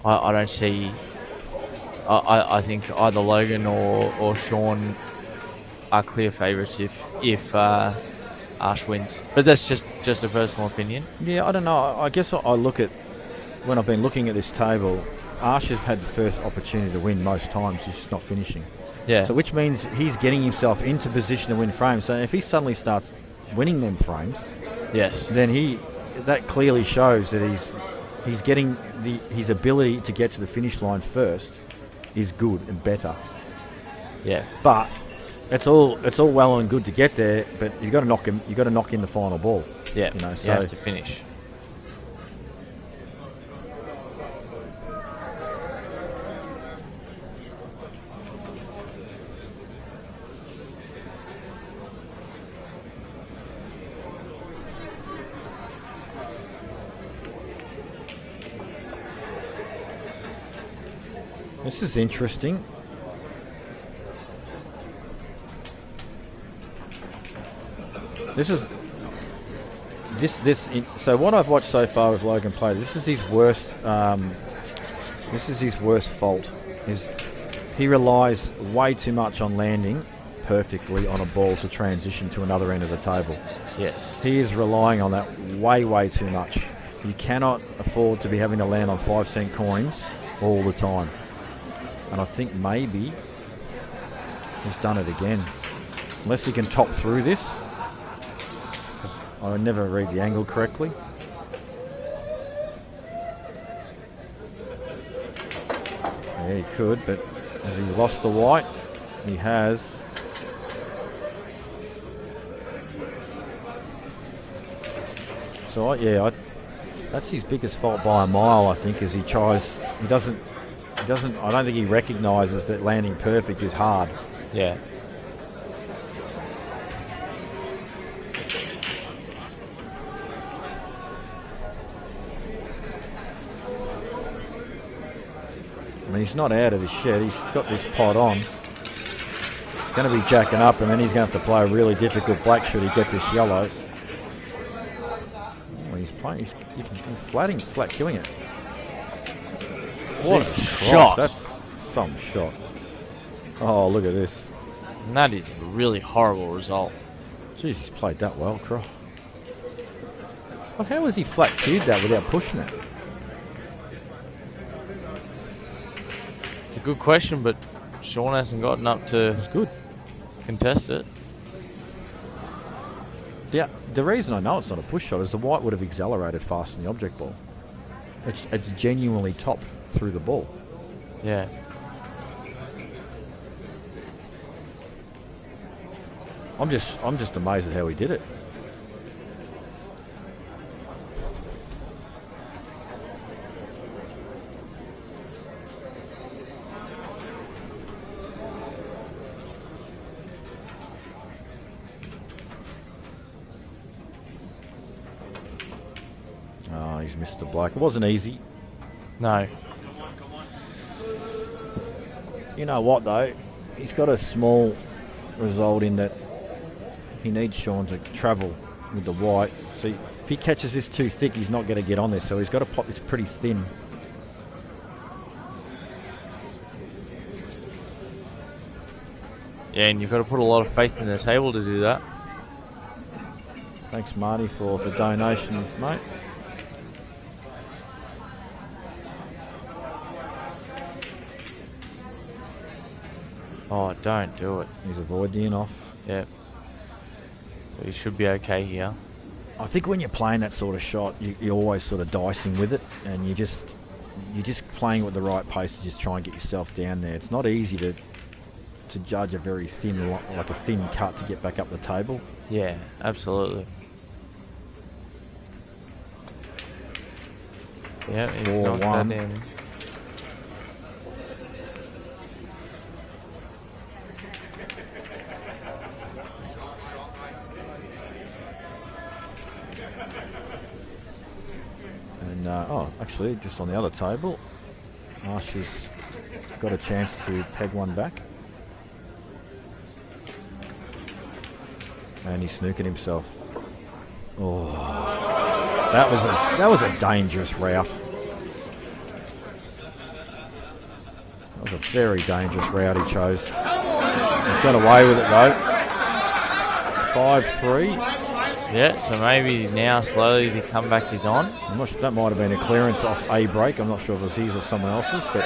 I don't see. I think either Logan or Sean are clear favourites if Ash wins. But that's just a personal opinion. Yeah, I don't know. I guess I look at when I've been looking at this table. Ash has had the first opportunity to win most times. He's just not finishing. Yeah. So which means he's getting himself into position to win frames. So if he suddenly starts winning them frames, yes, then that clearly shows that he's getting his ability to get to the finish line first is good and better. Yeah. But it's all well and good to get there, but you got to knock him. You got to knock in the final ball. Yeah. You know, you have to finish. This is interesting. So what I've watched so far with Logan play, this is his worst. This is his worst fault. He relies way too much on landing perfectly on a ball to transition to another end of the table. Yes. He is relying on that way too much. You cannot afford to be having to land on 5-cent coins all the time. And I think maybe he's done it again. Unless he can top through this. 'Cause I never read the angle correctly. Yeah, he could, but has he lost the white? He has. So that's his biggest fault by a mile, I think, is he doesn't, I don't think he recognises that landing perfect is hard. Yeah. I mean, he's not out of his shed. He's got this pot on. He's going to be jacking up, and then he's going to have to play a really difficult black should he get this yellow. Oh, he's playing. He's flat killing it. What a Jesus shot. Christ, that's some shot. Oh, look at this. And that is a really horrible result. Jeez, he's played that well, Crow. Well, how has he flat cued that without pushing it? It's a good question, but Sean hasn't gotten up to It's good. contest it. Yeah, the reason I know it's not a push shot is the white would have accelerated faster than the object ball. It's genuinely topped through the ball. Yeah. I'm just amazed at how he did it. Oh, he's missed the black. It wasn't easy. No. You know what though? He's got a small result in that he needs Sean to travel with the white. So if he catches this too thick, he's not going to get on this. So he's got to pop this pretty thin. Yeah, and you've got to put a lot of faith in the table to do that. Thanks, Marty, for the donation, mate. Oh, don't do it. He's avoiding the off. Yep. So you should be okay here. I think when you're playing that sort of shot, you're always sort of dicing with it, and you're just playing with the right pace to just try and get yourself down there. It's not easy to judge a very thin, like a thin cut to get back up the table. Yeah, absolutely. Yeah, he's knocked that 4-1. in. And actually, just on the other table, Archie's got a chance to peg one back. And he's snooking himself. Oh, that was a dangerous route. That was a very dangerous route he chose. He's got away with it though. 5-3. Yeah, so maybe now slowly the comeback is on. I'm not sure, that might have been a clearance off a break. I'm not sure if it was his or someone else's, but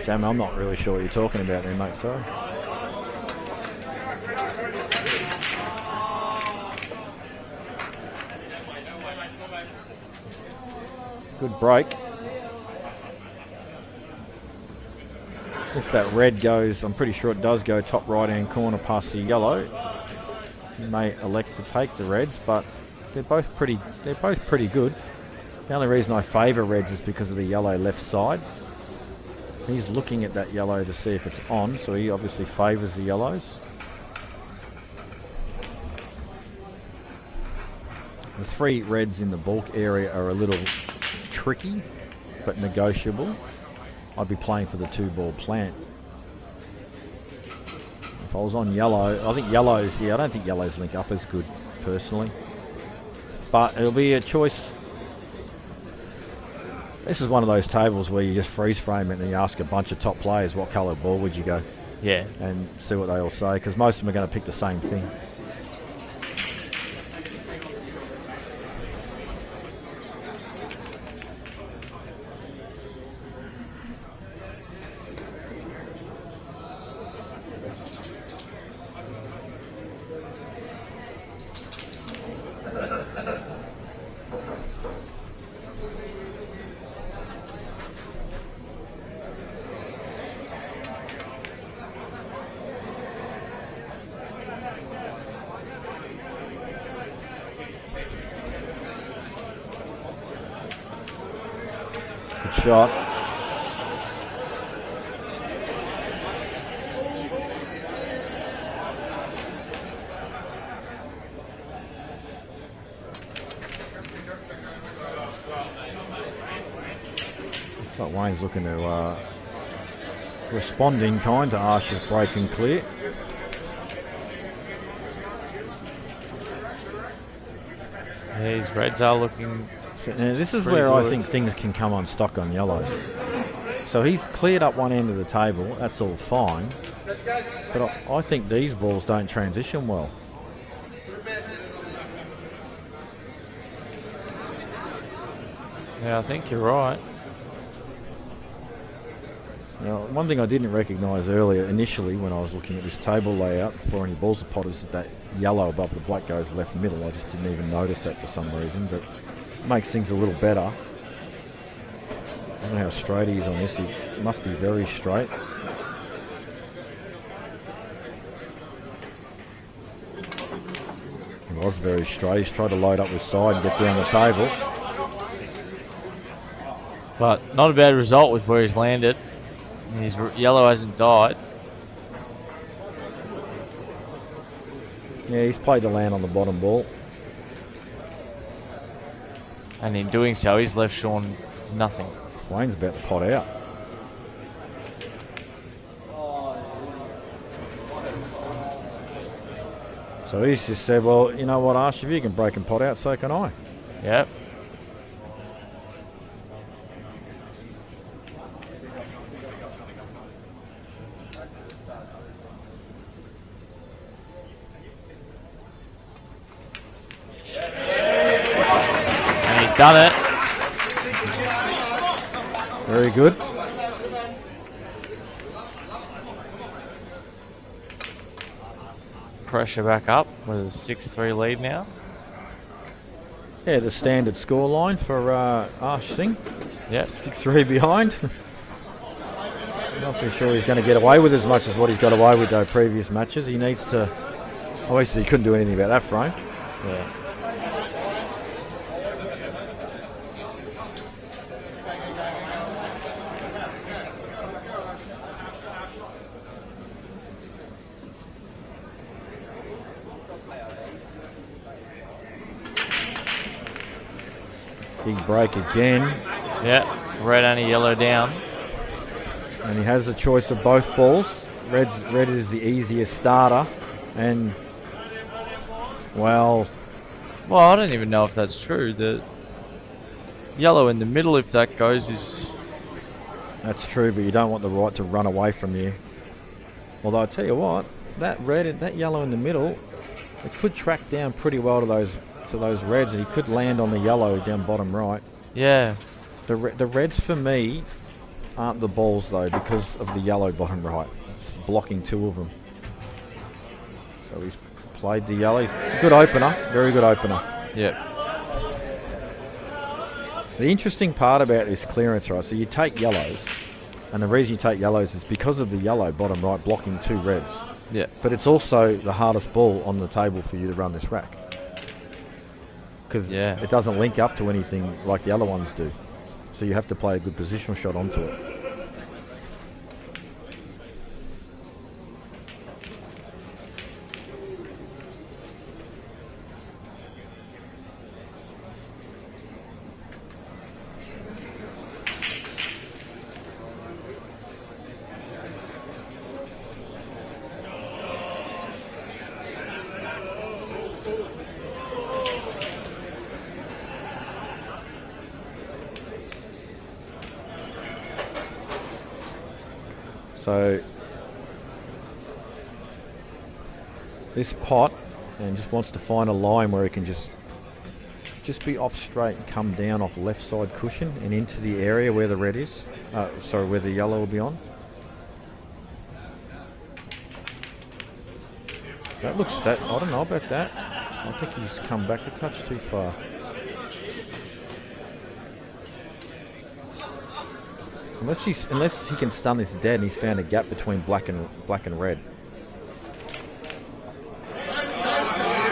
Jammer, I'm not really sure what you're talking about there, mate. Sorry. Good break. If that red goes, I'm pretty sure it does go top right-hand corner past the yellow. You may elect to take the reds, but they're both pretty good. The only reason I favour reds is because of the yellow left side. He's looking at that yellow to see if it's on, so he obviously favours the yellows. The three reds in the bulk area are a little tricky, but negotiable. I'd be playing for the 2-ball plant. If I was on yellow, I think yellows, I don't think yellows link up as good, personally. But it'll be a choice. This is one of those tables where you just freeze frame it and you ask a bunch of top players what colour ball would you go. Yeah. And see what they all say, because most of them are going to pick the same thing. shot. But Wayne's looking to respond in kind to Arsh's break and clear. Yeah, his reds are looking. So, now this is pretty where I good. think things can come unstuck on yellows. So he's cleared up one end of the table. That's all fine. But I think these balls don't transition well. Yeah, I think you're right. Now, one thing I didn't recognise earlier, initially, when I was looking at this table layout before any balls are potted, is that yellow above the black goes left middle. I just didn't even notice that for some reason, but it makes things a little better. I don't know how straight he is on this. He must be very straight. He was very straight. He's tried to load up the side and get down the table. But not a bad result with where he's landed. His yellow hasn't died. Yeah, he's played the land on the bottom ball. And in doing so, he's left Sean nothing. Wayne's about to pot out. So he's just said, well, you know what, Arsh, if you can break and pot out, so can I. Yep. And he's done it. Very good. Pressure back up with a 6-3 lead now. Yeah, the standard score line for Arsh Singh. Yep. 6-3 behind. Not too sure he's going to get away with as much as what he's got away with, though, previous matches. He needs to... Obviously, he couldn't do anything about that frame. Yeah. Big break again. Yeah. Red only yellow down. And he has a choice of both balls. Red is the easiest starter. And, well, I don't even know if that's true. The yellow in the middle, if that goes, is... that's true, but you don't want the right to run away from you. Although I tell you what, that yellow in the middle, it could track down pretty well to those reds, and he could land on the yellow down bottom right. Yeah. The reds for me aren't the balls though, because of the yellow bottom right. It's blocking two of them. So he's played the yellow. It's a good opener, very good opener. Yep. The interesting part about this clearance, right, so you take yellows, and the reason you take yellows is because of the yellow bottom right blocking two reds. Yeah. But it's also the hardest ball on the table for you to run this rack. Because it doesn't link up to anything like the other ones do. So you have to play a good positional shot onto it. So this pot, and just wants to find a line where he can just be off straight and come down off left side cushion and into the area where the red is. Where the yellow will be on. That looks I don't know about that. I think he's come back a touch too far. Unless he can stun this dead, and he's found a gap between black and red.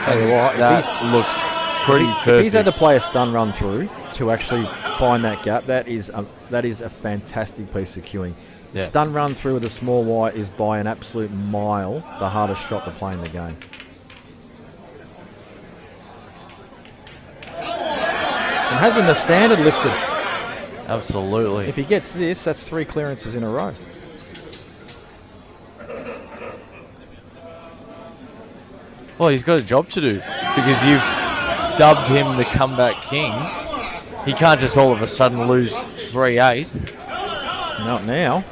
Tell you what, that looks pretty If perfect. he's had to play a stun run through to actually find that gap, that is a fantastic piece of cueing. The Yeah. stun run through with a small white is by an absolute mile the hardest shot to play in the game. And hasn't the standard lifted? Absolutely. If he gets this, that's 3 clearances in a row. Well, he's got a job to do because you've dubbed him the comeback king. He can't just all of a sudden lose 3-8. Not now.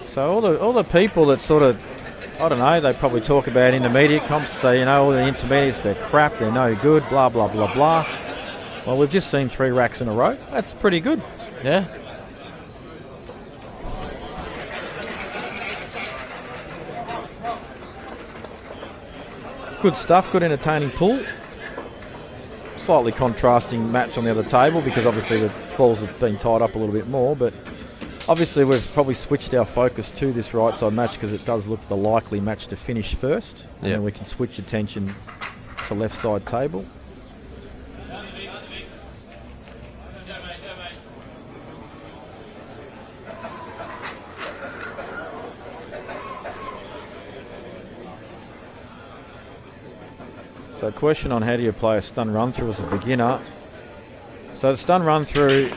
So all the people that sort of, I don't know, they probably talk about intermediate comps, say, you know, all the intermediates, they're crap, they're no good, blah, blah, blah, blah. Well, we've just seen 3 racks in a row. That's pretty good. Yeah. Good stuff, good entertaining pool. Slightly contrasting match on the other table because obviously the balls have been tied up a little bit more, but obviously we've probably switched our focus to this right side match because it does look the likely match to finish first, and Yep. then we can switch attention to left side table. So question on how do you play a stun run through as a beginner. So the stun run through,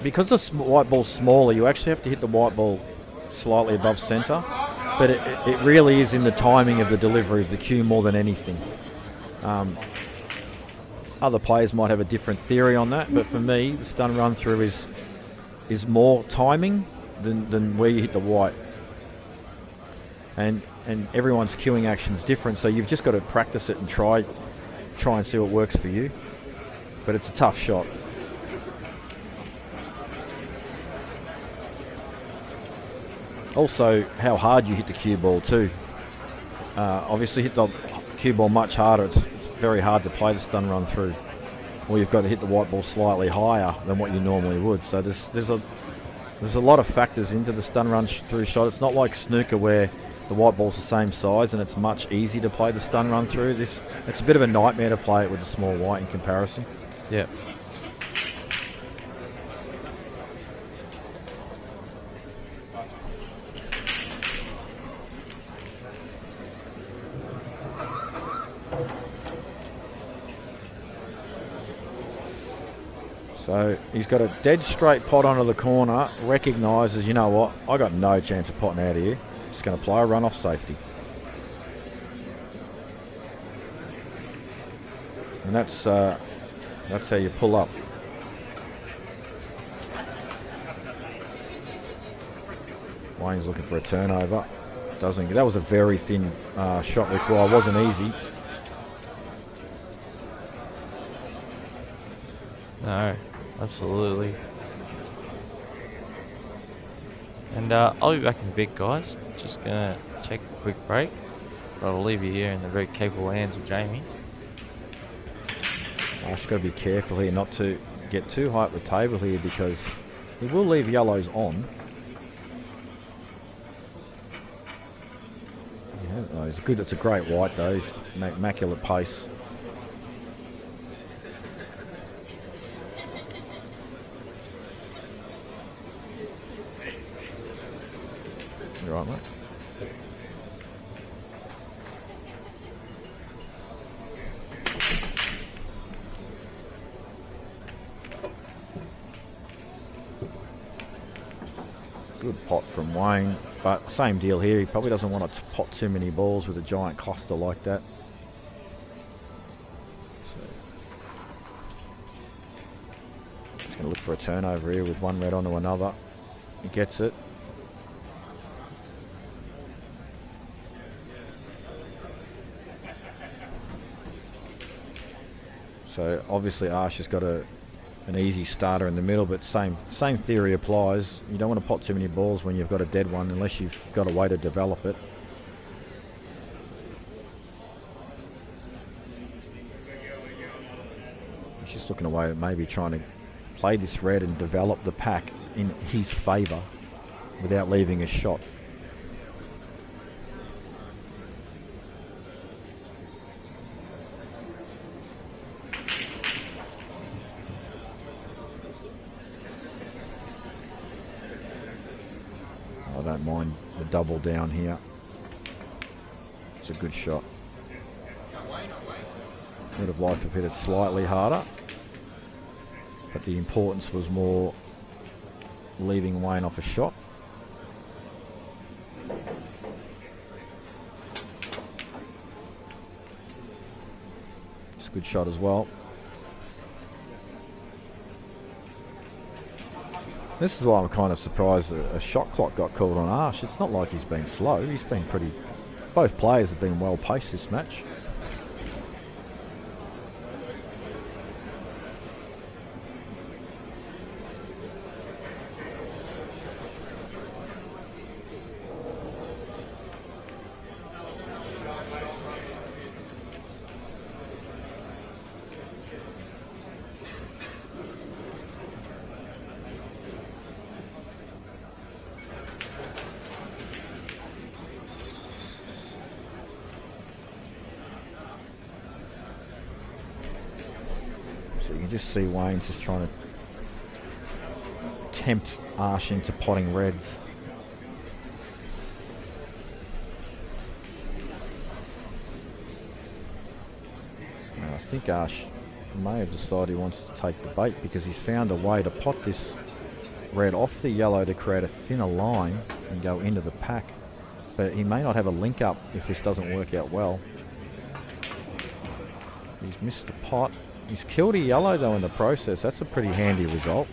because the white ball's smaller, you actually have to hit the white ball slightly above centre. But it really is in the timing of the delivery of the cue more than anything. Other players might have a different theory on that, but for me, the stun run through is more timing than where you hit the white. And everyone's cueing action is different, so you've just got to practice it and try and see what works for you. But it's a tough shot. Also, how hard you hit the cue ball too. Obviously, hit the cue ball much harder. It's very hard to play the stun run through. Or you've got to hit the white ball slightly higher than what you normally would. So there's a lot of factors into the stun run through shot. It's not like snooker where the white ball's the same size and it's much easier to play the stun run through. It's a bit of a nightmare to play it with the small white in comparison. Yeah. So he's got a dead straight pot onto the corner, recognises, you know what, I got no chance of potting out of here. Just going to play a run off safety. And that's how you pull up. Wayne's looking for a turnover. Doesn't. That was a very thin shot required. Wasn't easy. No, absolutely. And I'll be back in a bit, guys. Just going to take a quick break. But I'll leave you here in the very capable hands of Jamie. I've just got to be careful here not to get too high up the table here because he will leave yellows on. Yeah, oh, it's good. It's a great white though. He's immaculate pace. You right, mate? Good pot from Wayne, but same deal here. He probably doesn't want to pot too many balls with a giant cluster like that. So, just going to look for a turnover here with one red onto another. He gets it. So obviously Ash has got an easy starter in the middle, but same theory applies. You don't want to pot too many balls when you've got a dead one unless you've got a way to develop it. He's just looking away at maybe trying to play this red and develop the pack in his favour without leaving a shot. don't mind the double down here. It's a good shot. Would have liked to have hit it slightly harder, but the importance was more leaving Wayne off a shot. It's a good shot as well. This is why I'm kind of surprised that a shot clock got called on Arsh. It's not like he's been slow. He's been pretty... Both players have been well paced this match. So you can just see Wayne's just trying to tempt Arsh into potting reds. And I think Arsh may have decided he wants to take the bait because he's found a way to pot this red off the yellow to create a thinner line and go into the pack. But he may not have a link up if this doesn't work out well. He's missed the pot. He's killed a yellow though in the process. That's a pretty handy result.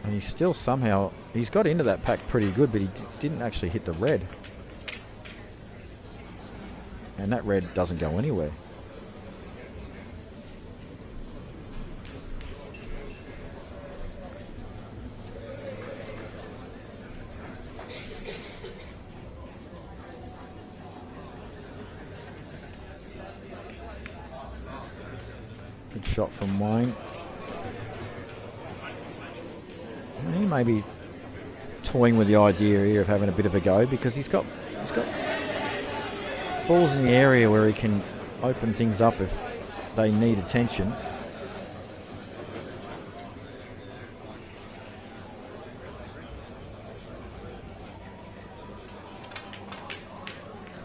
And he's still somehow... He's got into that pack pretty good, but he didn't actually hit the red. And that red doesn't go anywhere. Good shot from Wayne. He may be toying with the idea here of having a bit of a go because he's got balls in the area where he can open things up if they need attention.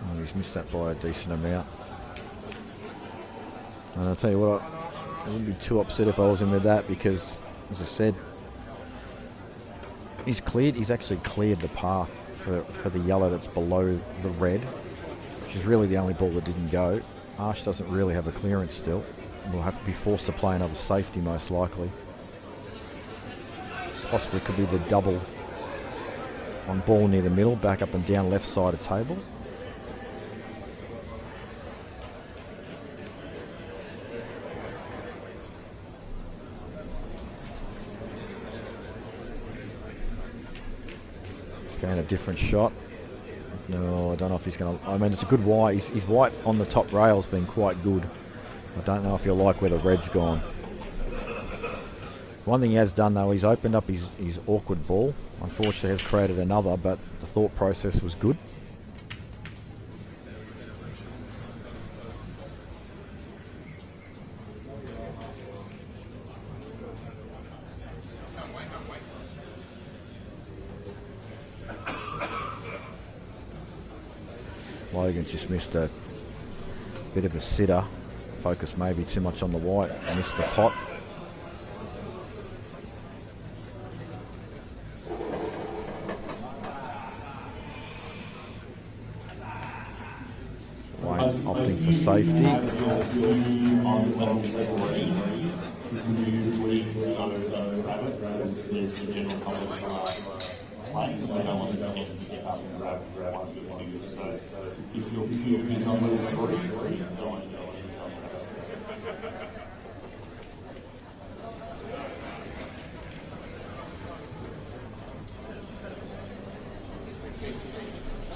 Oh, he's missed that by a decent amount. And I'll tell you what, I wouldn't be too upset if I was in with that because, as I said, he's actually cleared the path for the yellow that's below the red, which is really the only ball that didn't go. Arsh doesn't really have a clearance still. We'll have to be forced to play another safety most likely. Possibly could be the double on ball near the middle, back up and down left side of table. Found a different shot. No, I don't know if he's going to... I mean, it's a good white. His white on the top rail's been quite good. I don't know if you'll like where the red's gone. One thing he has done, though, he's opened up his awkward ball. Unfortunately, has created another, but the thought process was good. Logan's just missed a bit of a sitter. Focus maybe too much on the white. Missed the pot. Wayne opting for safety. Would you please go grab it? Because there's a general comment playing. They don't want to get up and grab one of your fingers. So if your cube is on level 3, don't.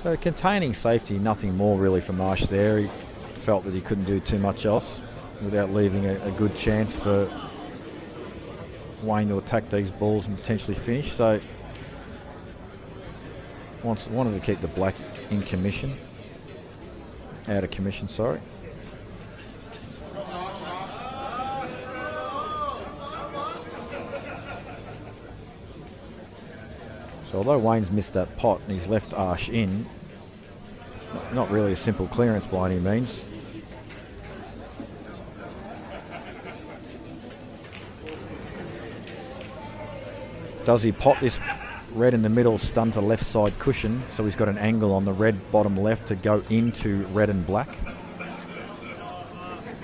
So containing safety, nothing more really from Arsh there. He felt that he couldn't do too much else without leaving a good chance for Wayne to attack these balls and potentially finish. So wanted to keep the black in commission. Out of commission, sorry. So although Wayne's missed that pot and he's left Arsh in, it's not really a simple clearance by any means. Does he pot this red in the middle, stun to left side cushion, so he's got an angle on the red bottom left to go into red and black?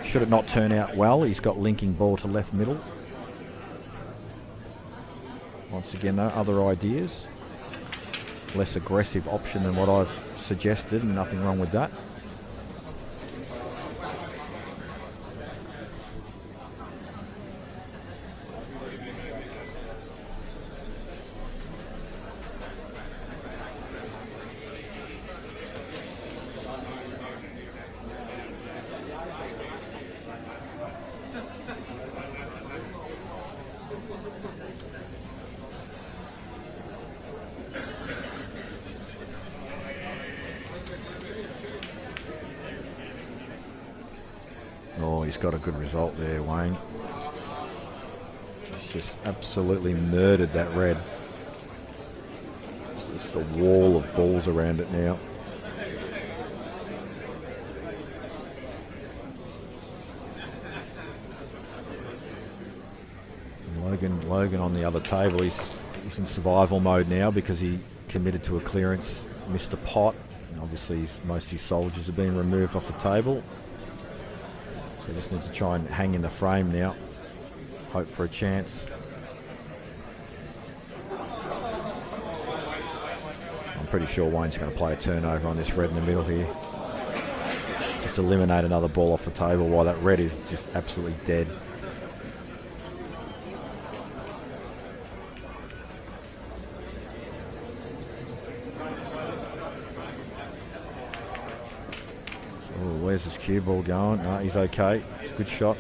Should it not turn out well, he's got linking ball to left middle. Once again though, other ideas. Less aggressive option than what I've suggested, and nothing wrong with that. Oh, he's got a good result there, Wayne. He's just absolutely murdered that red. It's just a wall of balls around it now. And Logan on the other table, he's in survival mode now because he committed to a clearance, missed a pot, and obviously most of his soldiers have been removed off the table. So he just needs to try and hang in the frame now. Hope for a chance. I'm pretty sure Wayne's going to play a turnover on this red in the middle here. Just eliminate another ball off the table while that red is just absolutely dead. Where's his cue ball going? No, he's okay. It's a good shot.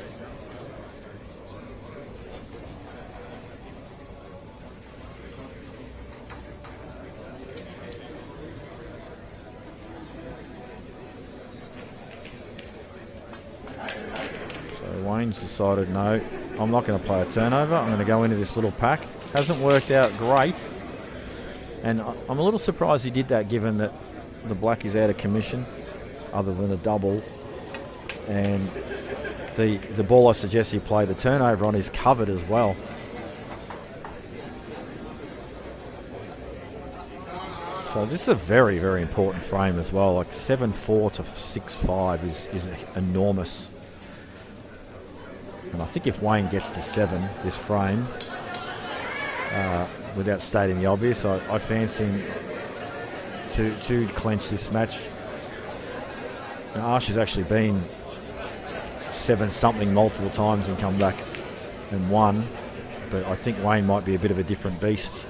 So Wayne's decided, no, I'm not going to play a turnover. I'm going to go into this little pack. Hasn't worked out great. And I'm a little surprised he did that, given that the black is out of commission, other than a double, and the ball I suggest you play the turnover on is covered as well. So this is a very, very important frame as well. Like 7-4 to 6-5 is enormous. And I think if Wayne gets to 7 this frame, without stating the obvious, I fancy him to clench this match. Arsh has actually been 7-something multiple times and come back and won, but I think Wayne might be a bit of a different beast.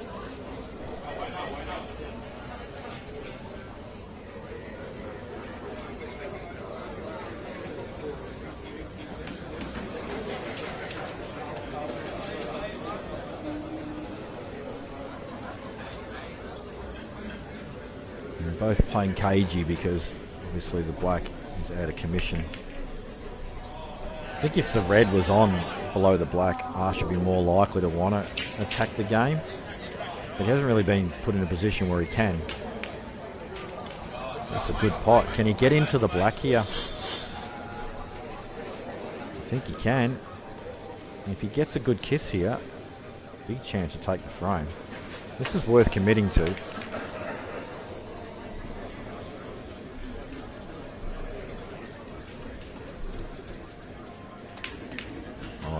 They're both playing cagey because obviously the black is out of commission. I think if the red was on below the black, Arsh should be more likely to want to attack the game. But he hasn't really been put in a position where he can. That's a good pot. Can he get into the black here? I think he can. And if he gets a good kiss here, big chance to take the frame. This is worth committing to.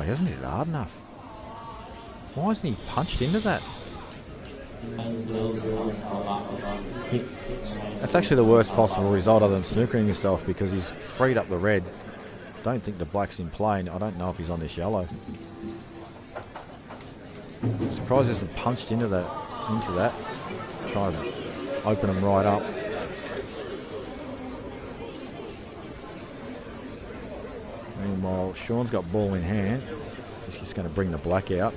He hasn't hit it hard enough. Why hasn't he punched into that? That's actually the worst possible result other than snookering yourself, because he's freed up the red. Don't think the black's in play, and I don't know if he's on this yellow. I'm surprised he hasn't punched into that. Try to open him right up. Meanwhile, Sean's got ball in hand. He's just going to bring the black out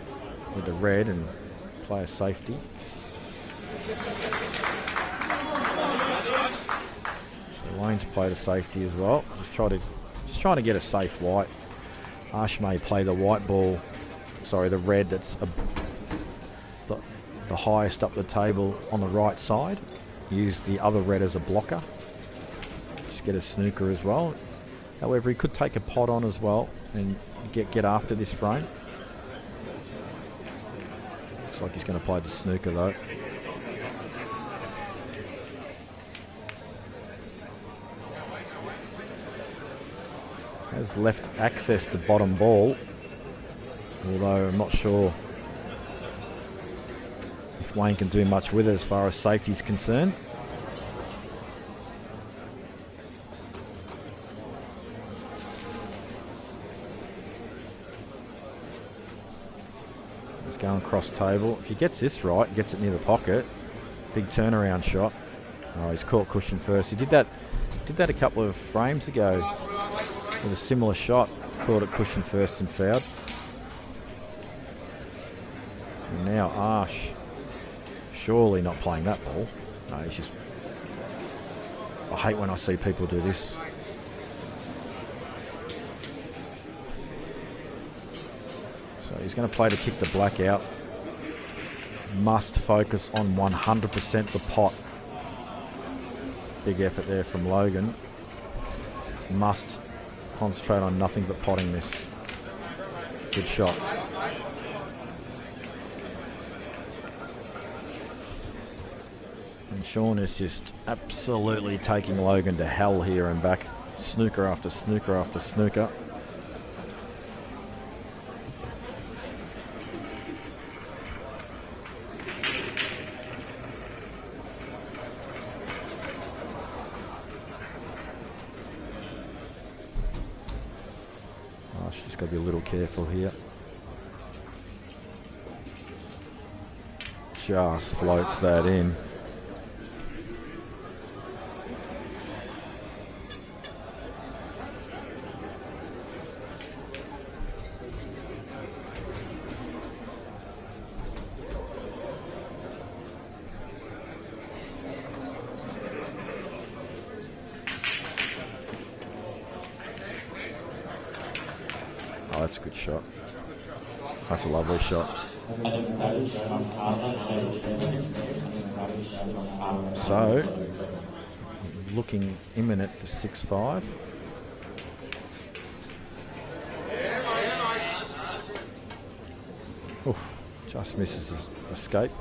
with the red and play a safety. So Wayne's played a safety as well. Just trying to get a safe white. Arsh may play the white ball. Sorry, the red that's the highest up the table on the right side. Use the other red as a blocker. Just get a snooker as well. However, he could take a pot on as well and get after this frame. Looks like he's going to play the snooker though. Has left access to bottom ball, although I'm not sure if Wayne can do much with it as far as safety is concerned. He's going cross table. If he gets this right, gets it near the pocket, big turnaround shot. Oh, he's caught cushion first. He did that a couple of frames ago with a similar shot. Caught it cushion first and fouled. And now Arsh, surely not playing that ball. No, he's just... I hate when I see people do this. So he's going to play to kick the black out. Must focus on 100% the pot. Big effort there from Logan. Must concentrate on nothing but potting this. Good shot. And Sean is just absolutely taking Logan to hell here and back. Snooker after snooker after snooker. She's got to be a little careful here. Just floats that in. Oh, that's a good shot. That's a lovely shot. So, looking imminent for 6-5. Oof, just misses his escape.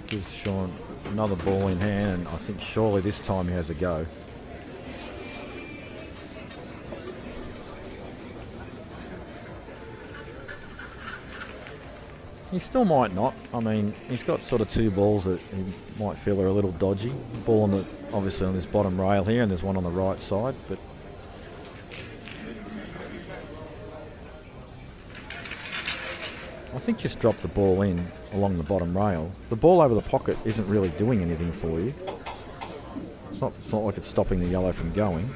Gives Sean another ball in hand, and I think surely this time he has a go. He still might not. I mean, he's got sort of two balls that he might feel are a little dodgy. Ball on the, obviously on this bottom rail here, and there's one on the right side. But I think just drop the ball in along the bottom rail. The ball over the pocket isn't really doing anything for you. It's not like it's stopping the yellow from going.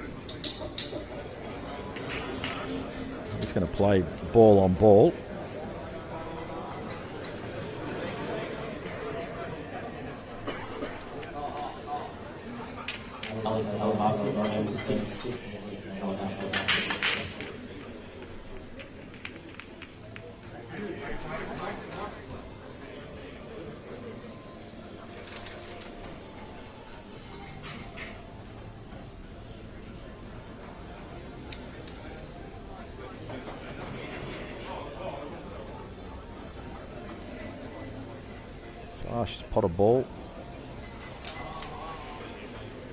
I'm just going to play ball on ball. She's pot a ball.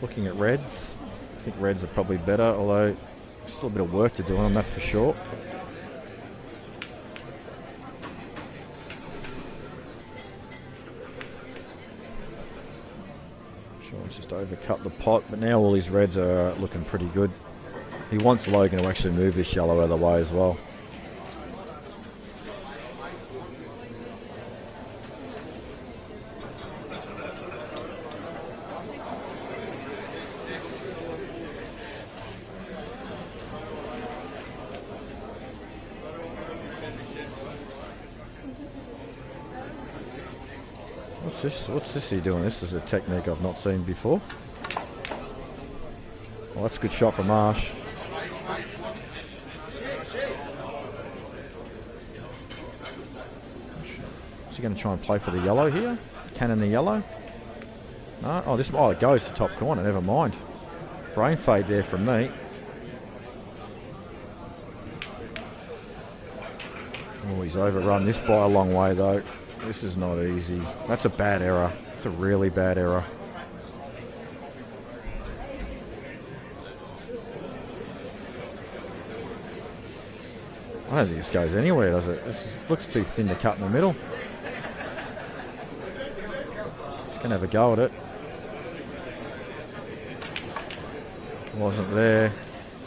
Looking at reds. I think reds are probably better, although still a bit of work to do on them, that's for sure. Sean's just overcut the pot, but now all his reds are looking pretty good. He wants Logan to actually move this yellow out of the way as well. What's this he doing? This is a technique I've not seen before. Well, that's a good shot from Marsh. Is he going to try and play for the yellow here? Cannon the yellow. No, oh, it goes to top corner. Never mind. Brain fade there from me. Oh, he's overrun this by a long way though. This is not easy. That's a bad error. It's a really bad error. I don't think this goes anywhere, does it? Looks too thin to cut in the middle. Just gonna have a go at it. Wasn't there.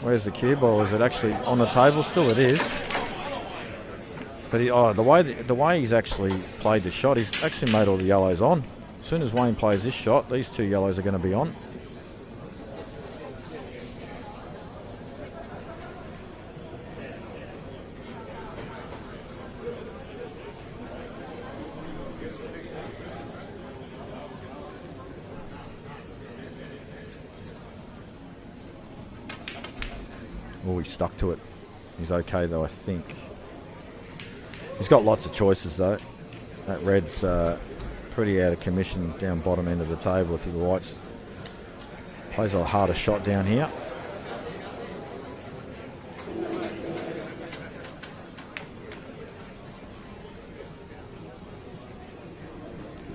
Where's the cue ball? Is it actually on the table still? It is. But the way he's actually played the shot, he's actually made all the yellows on. As soon as Wayne plays this shot, these two yellows are going to be on. Oh, he stuck to it. He's okay though, I think. He's got lots of choices though. That red's pretty out of commission down bottom end of the table. If he whites, plays a harder shot down here.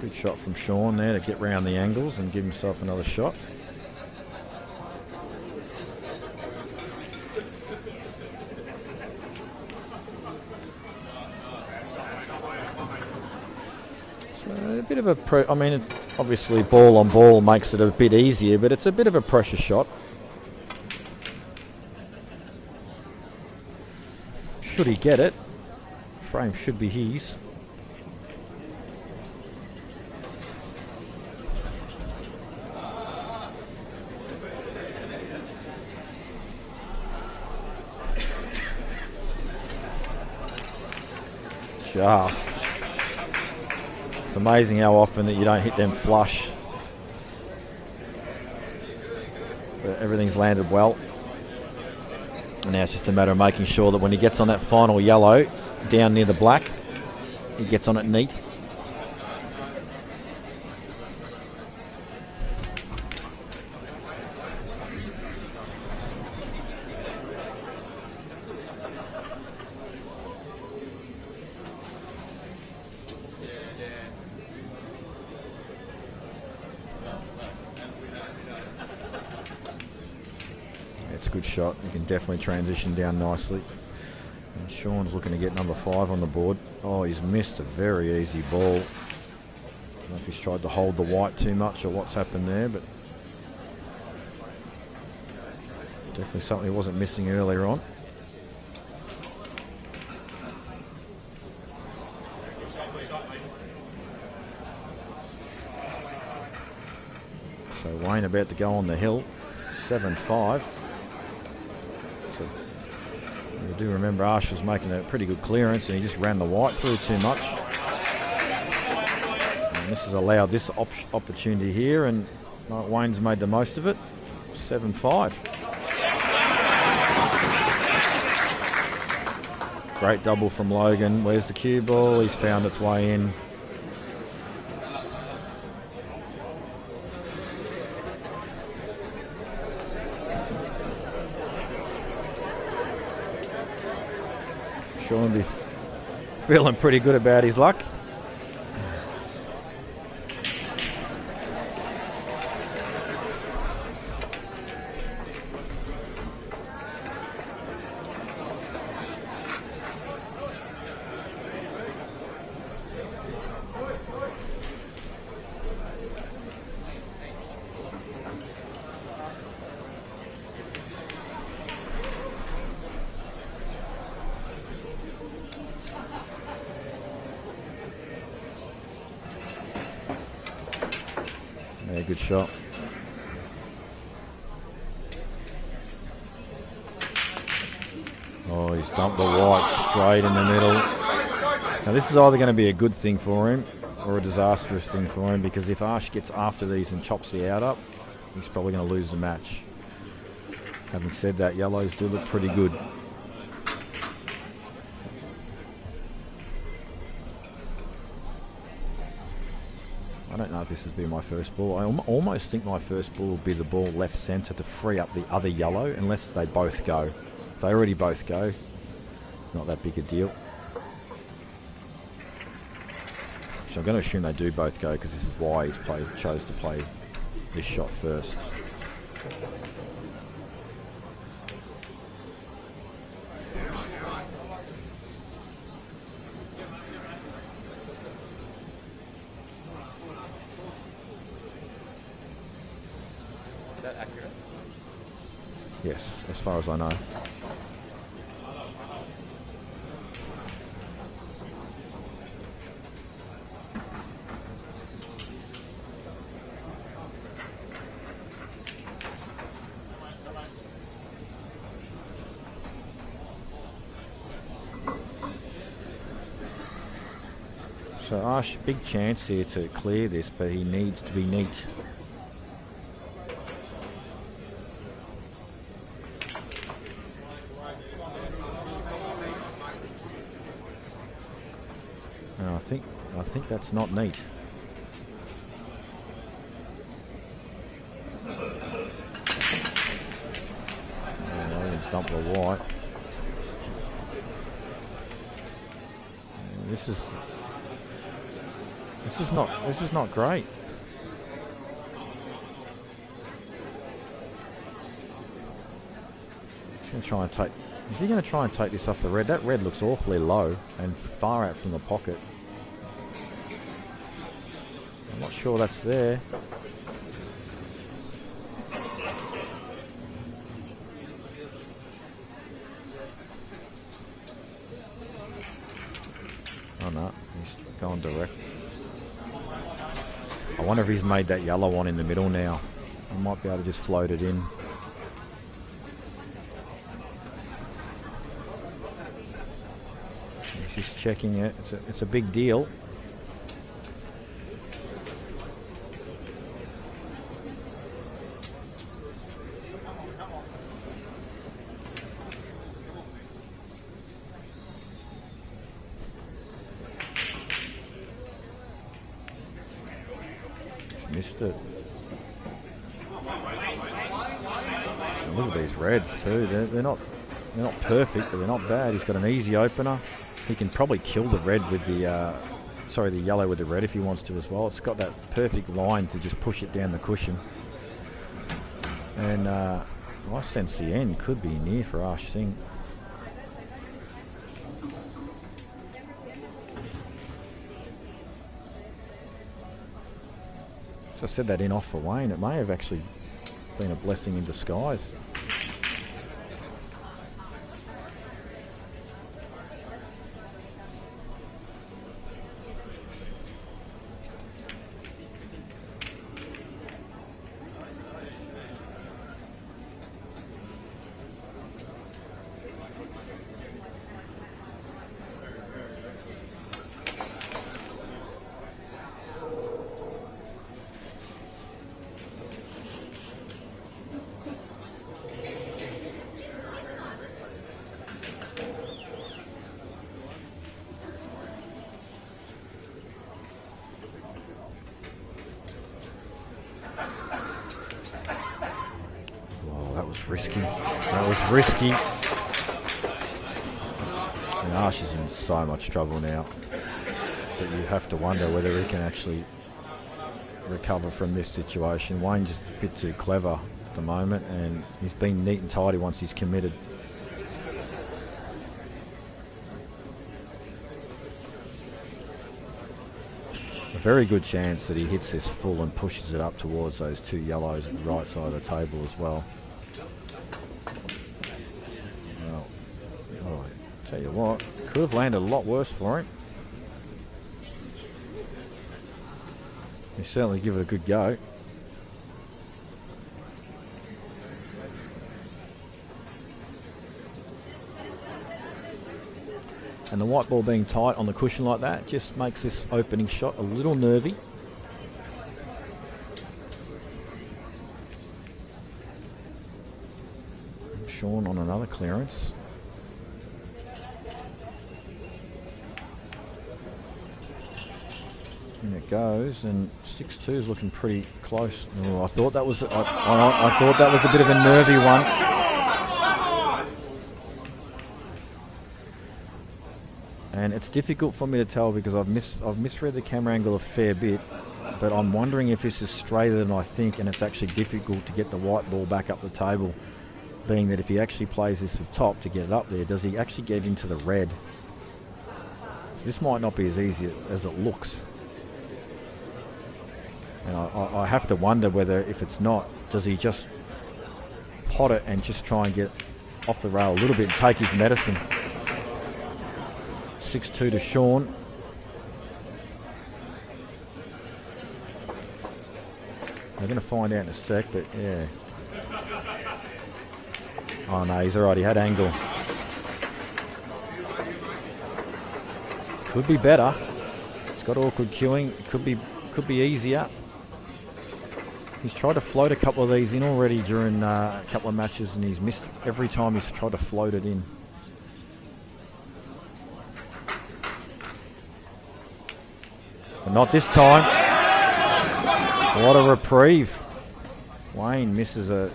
Good shot from Sean there to get round the angles and give himself another shot. A bit of a obviously ball on ball makes it a bit easier, but it's a bit of a pressure shot. Should he get it? Frame should be his. Just. It's amazing how often that you don't hit them flush. But everything's landed well. And now it's just a matter of making sure that when he gets on that final yellow, down near the black, he gets on it neat. It's a good shot. You can definitely transition down nicely. And Sean's looking to get number 5 on the board. Oh, he's missed a very easy ball. I don't know if he's tried to hold the white too much or what's happened there, but definitely something he wasn't missing earlier on. So Wayne about to go on the hill. 7-5. You do remember Ash was making a pretty good clearance and he just ran the white through too much. And this has allowed this opportunity here, and Wayne's made the most of it. 7-5. Great double from Logan. Where's the cue ball? He's found its way in. Sean be feeling pretty good about his luck. Yeah, good shot. Oh, he's dumped the white straight in the middle. Now this is either going to be a good thing for him or a disastrous thing for him, because if Ash gets after these and chops the out up, he's probably going to lose the match. Having said that, yellows do look pretty good. I this has been my first ball. I almost think my first ball will be the ball left centre to free up the other yellow, unless they both go. If they already both go, not that big a deal. So I'm going to assume they do both go, because this is why he's chose to play this shot first. Is that accurate? Yes, as far as I know. So Ash, big chance here to clear this, but he needs to be neat. And I think that's not neat. He's dumped the white. This is not great. He's going to try and take. Is he going to try and take this off the red? That red looks awfully low and far out from the pocket. I'm not sure that's there. Oh no, he's going direct. I wonder if he's made that yellow one in the middle now. I might be able to just float it in. He's just checking it. It's a big deal. Missed it. And look at these reds too. They're not perfect, but they're not bad. He's got an easy opener. He can probably kill the red with the the yellow with the red if he wants to as well. It's got that perfect line to just push it down the cushion. And I sense the end could be near for Ash Singh. So I said that in off for Wayne. It may have actually been a blessing in disguise. Risky. That was risky. And Ash is in so much trouble now that you have to wonder whether he can actually recover from this situation. Wayne's just a bit too clever at the moment, and he's been neat and tidy once he's committed. A very good chance that he hits this full and pushes it up towards those two yellows at the right side of the table as well. Tell you what, could have landed a lot worse for him. He certainly give it a good go. And the white ball being tight on the cushion like that just makes this opening shot a little nervy. Sean on another clearance. In a goes, and 6-2 is looking pretty close. Oh, I thought that was I thought that was a bit of a nervy one. And it's difficult for me to tell because I've misread the camera angle a fair bit, but I'm wondering if this is straighter than I think, and it's actually difficult to get the white ball back up the table, being that if he actually plays this with top to get it up there, does he actually get into the red? So this might not be as easy as it looks. And I have to wonder whether, if it's not, does he just pot it and just try and get off the rail a little bit and take his medicine? 6-2 to Sean. We're going to find out in a sec, but yeah. Oh no, he's alright, he had angle. Could be better. He's got awkward queuing. It could be easier. He's tried to float a couple of these in already during a couple of matches, and he's missed every time he's tried to float it in. But not this time. What a reprieve. Wayne misses a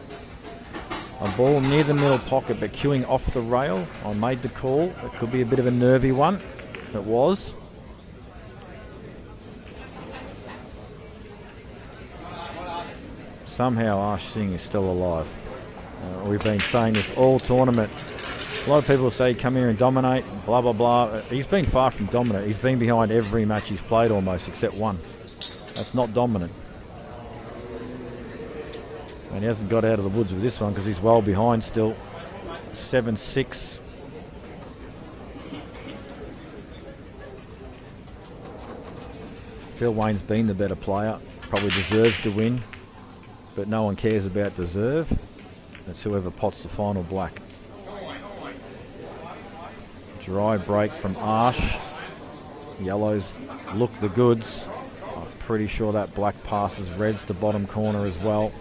ball near the middle pocket, but queuing off the rail. I made the call. It could be a bit of a nervy one. It was. Somehow Ash Singh is still alive. We've been saying this all tournament. A lot of people say come here and dominate, blah blah blah. He's been far from dominant. He's been behind every match he's played almost, except one. That's not dominant. And he hasn't got out of the woods with this one because he's well behind still. 7-6. Phil Wayne's been the better player. Probably deserves to win. But no one cares about deserve. It's whoever pots the final black. Dry break from Arsh. Yellows look the goods. I'm pretty sure that black passes reds to bottom corner as well.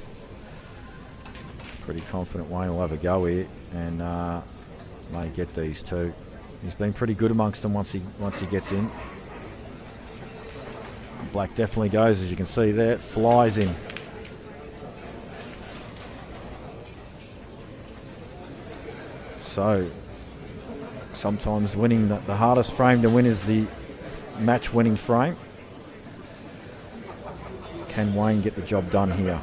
Pretty confident Wayne will have a go here and may get these two. He's been pretty good amongst them once he gets in. Black definitely goes, as you can see there. Flies in. So sometimes winning the hardest frame to win is the match-winning frame. Can Wayne get the job done here?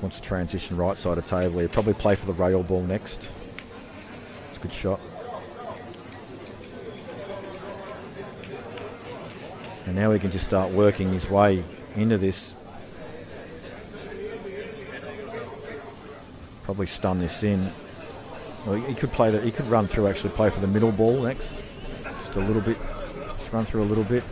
Wants to transition right side of table. He'll probably play for the rail ball next. It's a good shot. And now he can just start working his way into this. Probably stun this in. Well, he could play he could run through, actually play for the middle ball next. Just a little bit. Just run through a little bit.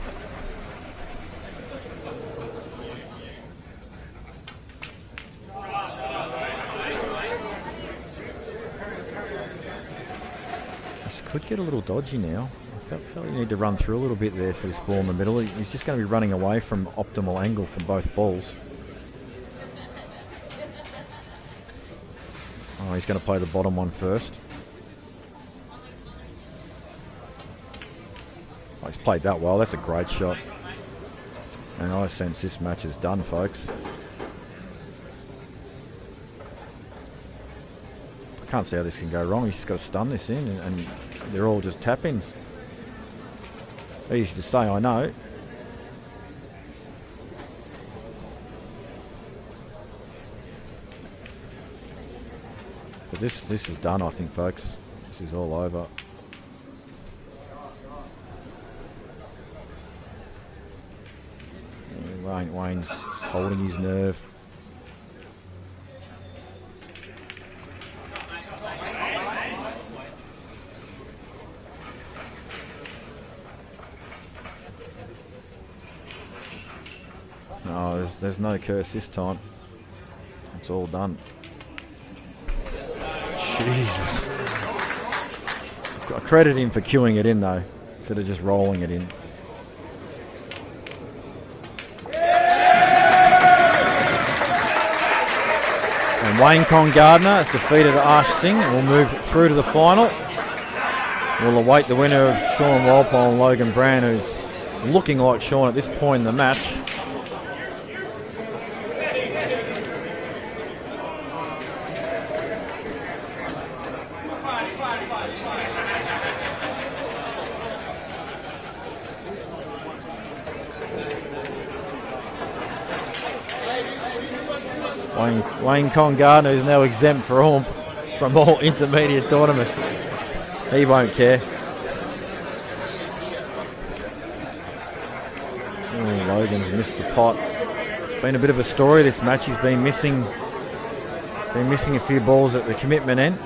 Could get a little dodgy now. I felt you need to run through a little bit there for this ball in the middle. He's just going to be running away from optimal angle from both balls. Oh, he's going to play the bottom one first. Oh, he's played that well. That's a great shot. And I sense this match is done, folks. I can't see how this can go wrong. He's just got to stun this in, and they're all just tap-ins. Easy to say, I know. But this is done, I think, folks. This is all over. Wayne's holding his nerve. No, there's no curse this time. It's all done. Jesus. I credit him for queuing it in though, instead of just rolling it in. And Wayne Con Gardner has defeated Ash Singh and will move through to the final. We'll await the winner of Sean Walpole and Logan Brand, who's looking like Sean at this point in the match. Wayne Con Gardner is now exempt from all intermediate tournaments. He won't care. Oh, Logan's missed the pot. It's been a bit of a story this match. He's been missing a few balls at the commitment end.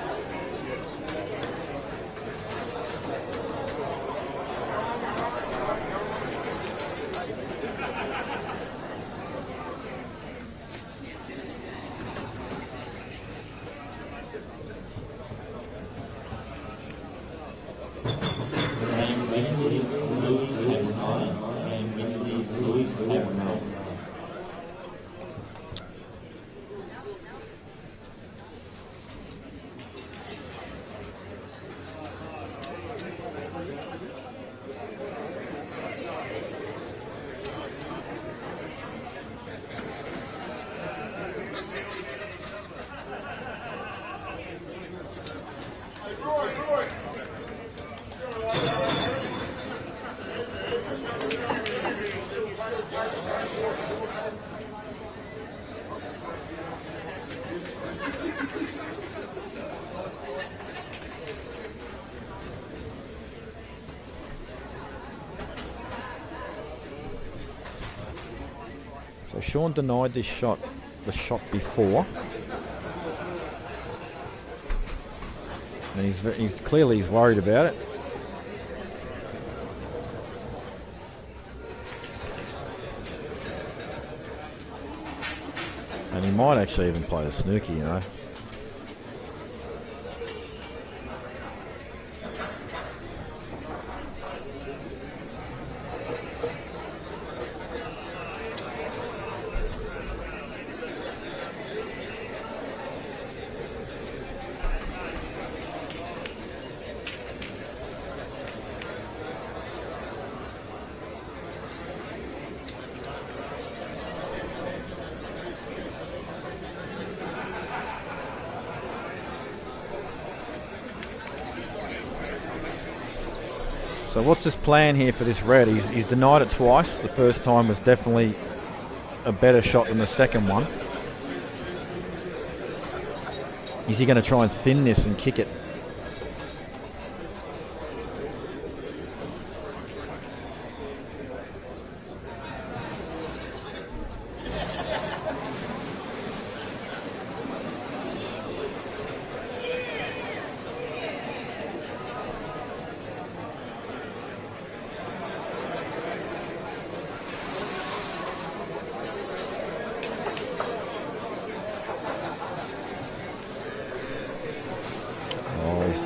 So Sean denied the shot before, and he's clearly worried about it. And he might actually even play the snooky, you know. So what's his plan here for this red? He's denied it twice. The first time was definitely a better shot than the second one. Is he going to try and thin this and kick it?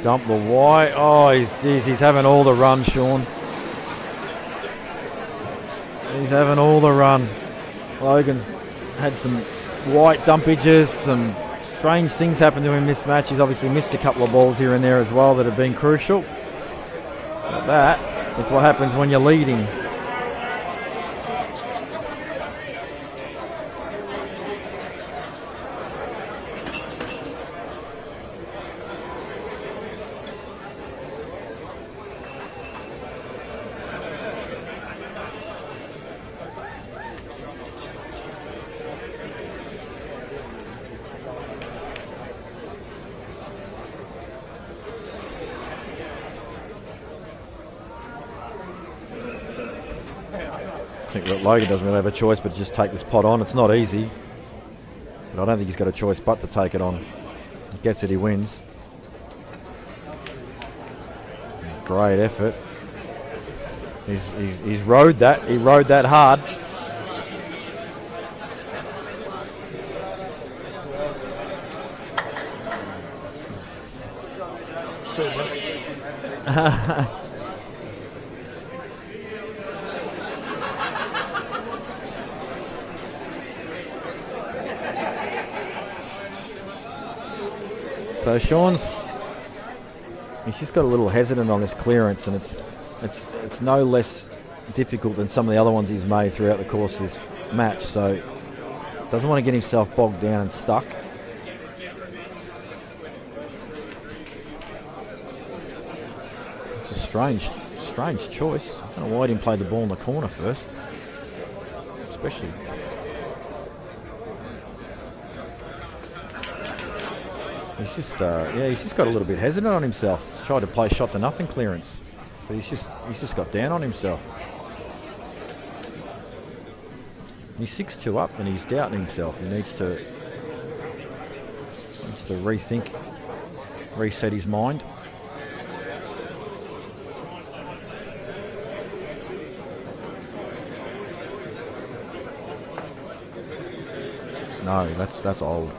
Dump the white. Oh, he's having all the run, Sean. He's having all the run. Logan's had some white dumpages, some strange things happen to him this match. He's obviously missed a couple of balls here and there as well that have been crucial. But that is what happens when you're leading. I think that Logan doesn't really have a choice but to just take this pot on. It's not easy, but I don't think he's got a choice but to take it on. He gets it, he wins. Great effort. He's rode that. He rode that hard. So he's just got a little hesitant on this clearance, and it's no less difficult than some of the other ones he's made throughout the course of this match. So doesn't want to get himself bogged down and stuck. It's a strange choice. I don't know why he didn't play the ball in the corner first, especially. He's just got a little bit hesitant on himself. He's tried to play shot to nothing clearance, but he's just got down on himself. He's 6-2 up and he's doubting himself. He needs to rethink, reset his mind. No, that's old.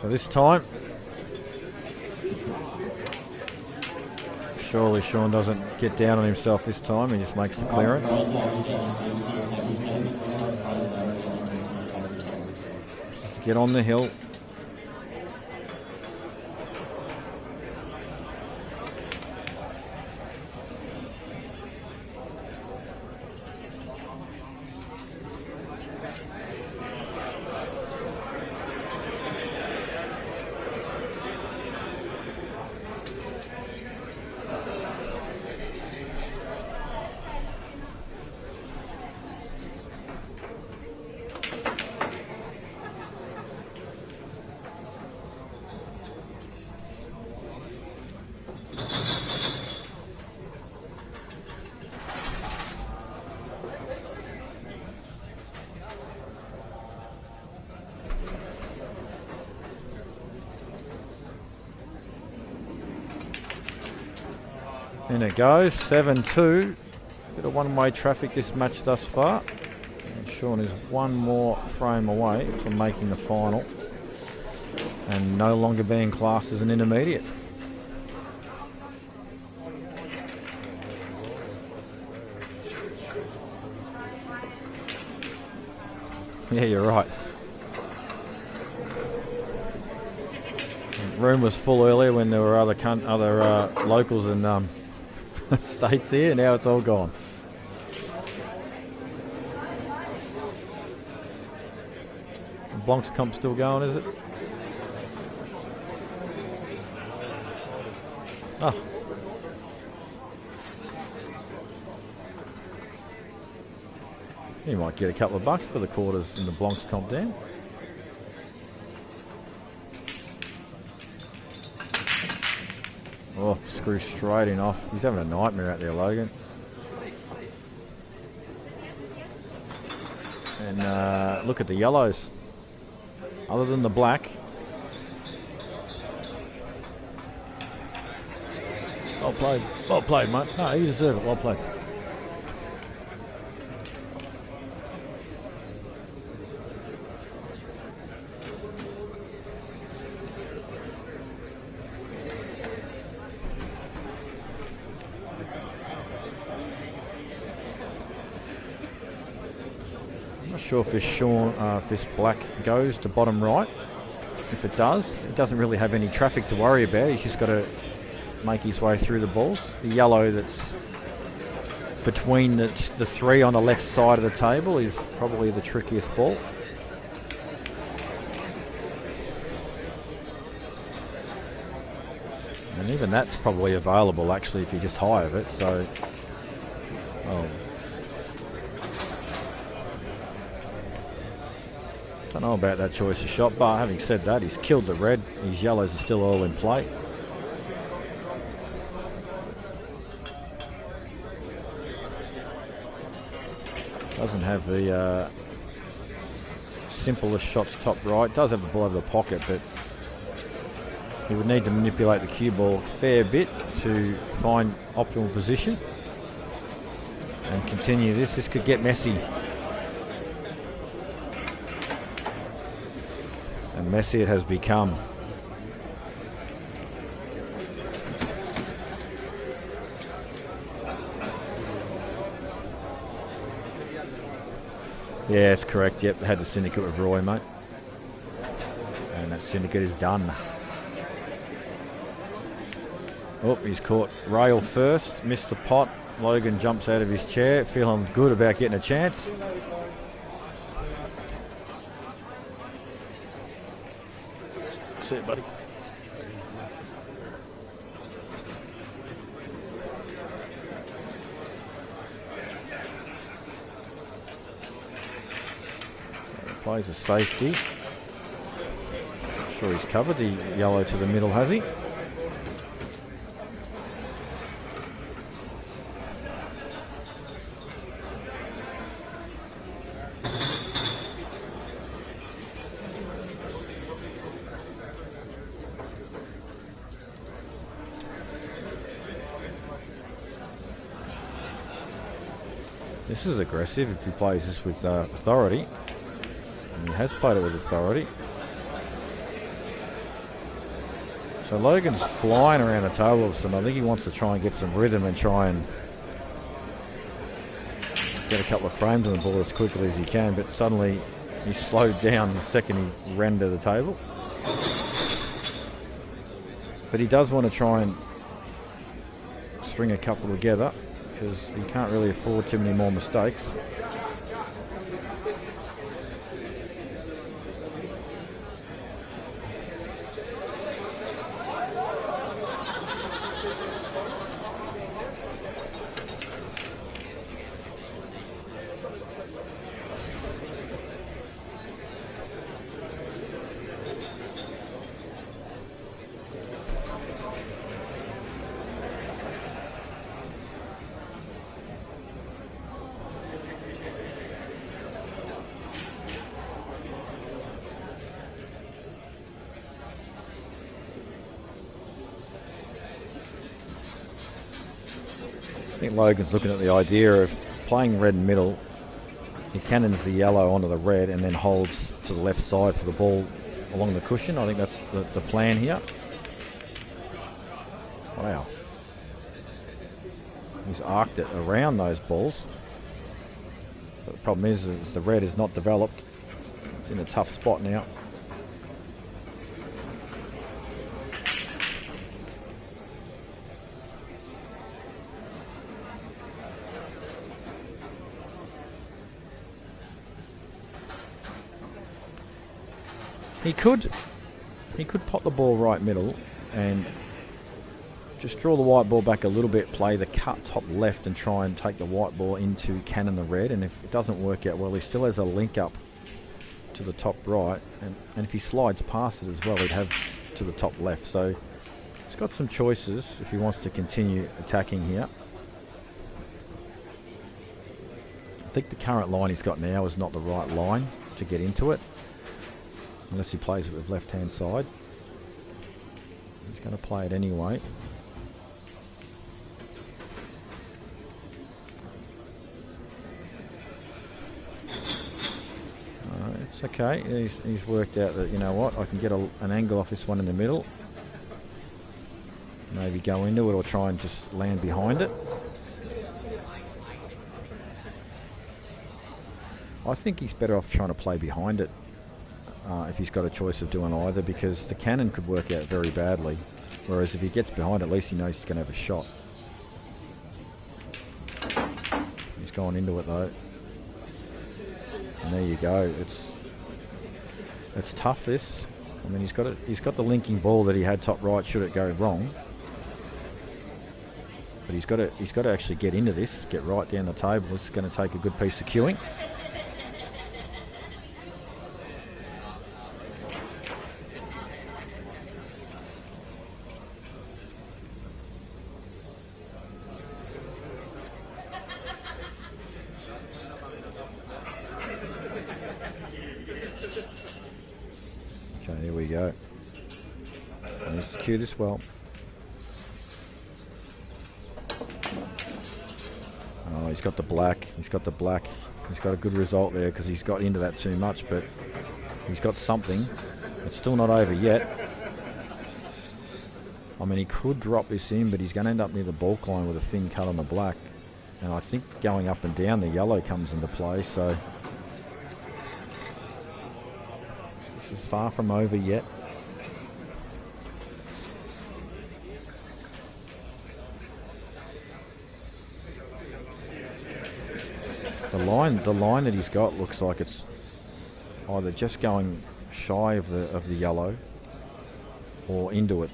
So this time, surely Sean doesn't get down on himself this time. He just makes the clearance. Just get on the hill. In it goes, 7-2. Bit of one-way traffic this match thus far. And Sean is one more frame away from making the final and no longer being classed as an intermediate. Yeah, you're right. The room was full earlier when there were other locals and states here. Now it's all gone. The Blancs comp still going, is it? Oh. You might get a couple of bucks for the quarters in the Blancs comp down. Oh, screw straight in off. He's having a nightmare out there, Logan. And look at the yellows. Other than the black. Well played, mate. No, you deserve it. Well played. sure if this black goes to bottom right. If it does, it doesn't really have any traffic to worry about. He's just got to make his way through the balls. The yellow that's between the three on the left side of the table is probably the trickiest ball. And even that's probably available actually if you just high of it. So, don't know about that choice of shot, but having said that, he's killed the red. His yellows are still all in play. Doesn't have the simplest shots top right. Does have the ball over the pocket, but he would need to manipulate the cue ball a fair bit to find optimal position and continue this. This could get messy. And messy it has become. Yeah, it's correct. Yep, had the syndicate with Roy, mate. And that syndicate is done. Oh, he's caught rail first. Missed the pot. Logan jumps out of his chair, feeling good about getting a chance. See it, buddy. Plays a safety. Not sure he's covered the yellow to the middle, has he? This is aggressive if he plays this with authority. And he has played it with authority. So Logan's flying around the table of some. I think he wants to try and get some rhythm and try and get a couple of frames on the ball as quickly as he can, but suddenly he slowed down the second he ran to the table. But he does want to try and string a couple together because he can't really afford too many more mistakes. I think Logan's looking at the idea of playing red middle. He cannons the yellow onto the red and then holds to the left side for the ball along the cushion. I think that's the plan here. Wow. He's arced it around those balls. But the problem is the red is not developed. It's in a tough spot now. He could pop the ball right middle and just draw the white ball back a little bit, play the cut top left and try and take the white ball into cannon the red. And if it doesn't work out well, he still has a link up to the top right. And if he slides past it as well, he'd have to the top left. So he's got some choices if he wants to continue attacking here. I think the current line he's got now is not the right line to get into it. Unless he plays it with left-hand side. He's going to play it anyway. It's okay. He's worked out that, you know what, I can get an angle off this one in the middle. Maybe go into it or try and just land behind it. I think he's better off trying to play behind it if he's got a choice of doing either, because the cannon could work out very badly. Whereas if he gets behind, at least he knows he's going to have a shot. He's gone into it though. And there you go. It's tough, this. I mean, he's got the linking ball that he had top right should it go wrong. But he's got to actually get into this, get right down the table. It's going to take a good piece of cueing. Okay, here we go. And he's cue this well. Oh, he's got the black. He's got the black. He's got a good result there because he's got into that too much, but he's got something. It's still not over yet. I mean, he could drop this in, but he's going to end up near the balk line with a thin cut on the black. And I think going up and down, the yellow comes into play, so this is far from over yet. The line that he's got looks like it's either just going shy of the yellow or into it.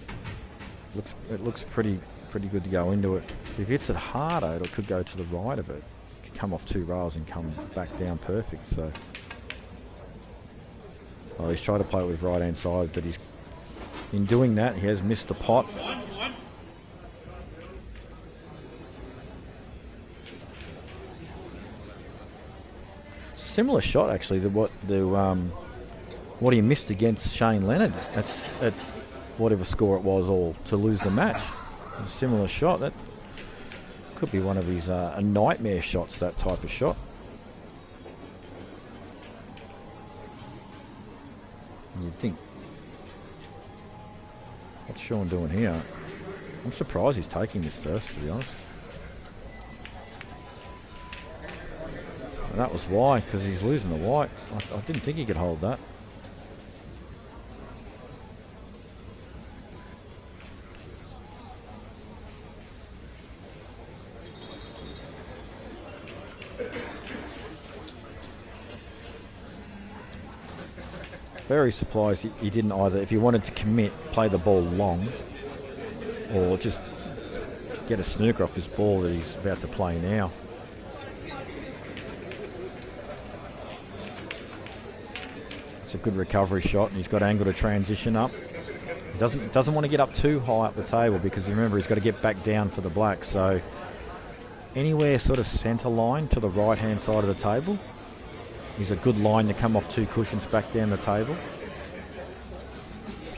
It looks pretty good to go into it. If it hits it harder, it could go to the right of it. It could come off 2 rails and come back down perfect. So, oh, he's tried to play it with right hand side, but in doing that, he has missed the pot. Similar shot actually to what he missed against Shane Leonard. That's at whatever score it was, all to lose the match. A similar shot. That could be one of his nightmare shots. That type of shot. You'd think. What's Sean doing here? I'm surprised he's taking this first, to be honest. And that was why, because he's losing the white. I didn't think he could hold that. Very surprised he didn't either. If he wanted to commit, play the ball long, or just get a snooker off his ball that he's about to play now. It's a good recovery shot, and he's got angle to transition up. He doesn't want to get up too high up the table, because remember, he's got to get back down for the black. So anywhere sort of centre line to the right hand side of the table is a good line to come off 2 cushions back down the table.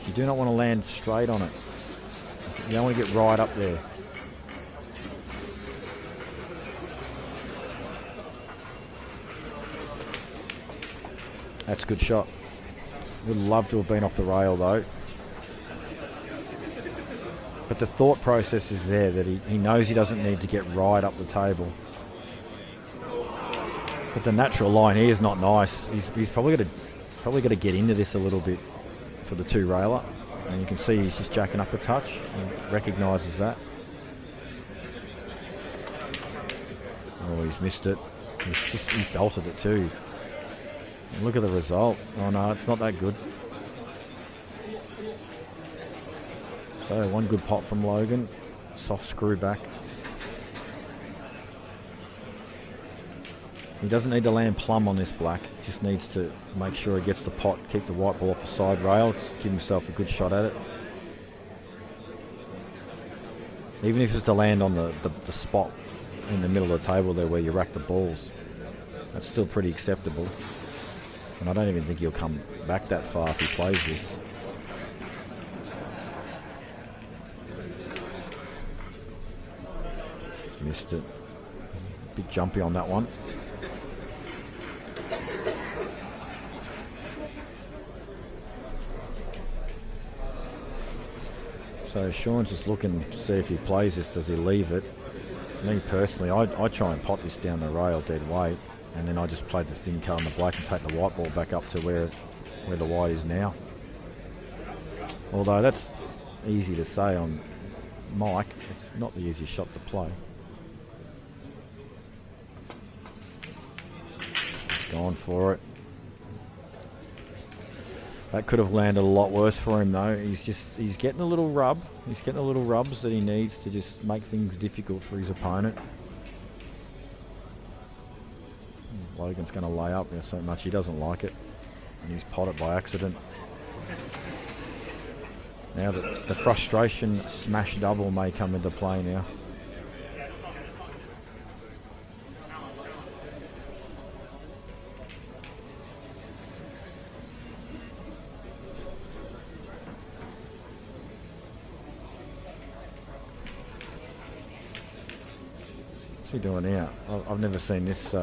You do not want to land straight on it. You don't want to get right up there. That's a good shot. Would love to have been off the rail though. But the thought process is there, that he knows he doesn't need to get right up the table. But the natural line here is not nice. He's probably got to get into this a little bit for the 2 railer. And you can see he's just jacking up a touch and recognises that. Oh, he's missed it. He belted it too. And look at the result. Oh no, it's not that good. So one good pot from Logan. Soft screw back. He doesn't need to land plumb on this black. He just needs to make sure he gets the pot, keep the white ball off the side rail, give himself a good shot at it. Even if it's to land on the spot in the middle of the table there where you rack the balls, that's still pretty acceptable. And I don't even think he'll come back that far if he plays this. Missed it. Bit jumpy on that one. So Sean's just looking to see if he plays this. Does he leave it? Me personally, I try and pot this down the rail dead weight. and then I just played the thin card on the black and take the white ball back up to where the white is now. Although that's easy to say on mic, it's not the easiest shot to play. He's gone for it. That could have landed a lot worse for him though. He's getting a little rub. He's getting a little rubs that he needs to just make things difficult for his opponent. Logan's going to lay up there so much he doesn't like it. And he's pot it by accident. Now the frustration smash double may come into play now. What's he doing here? I've never seen this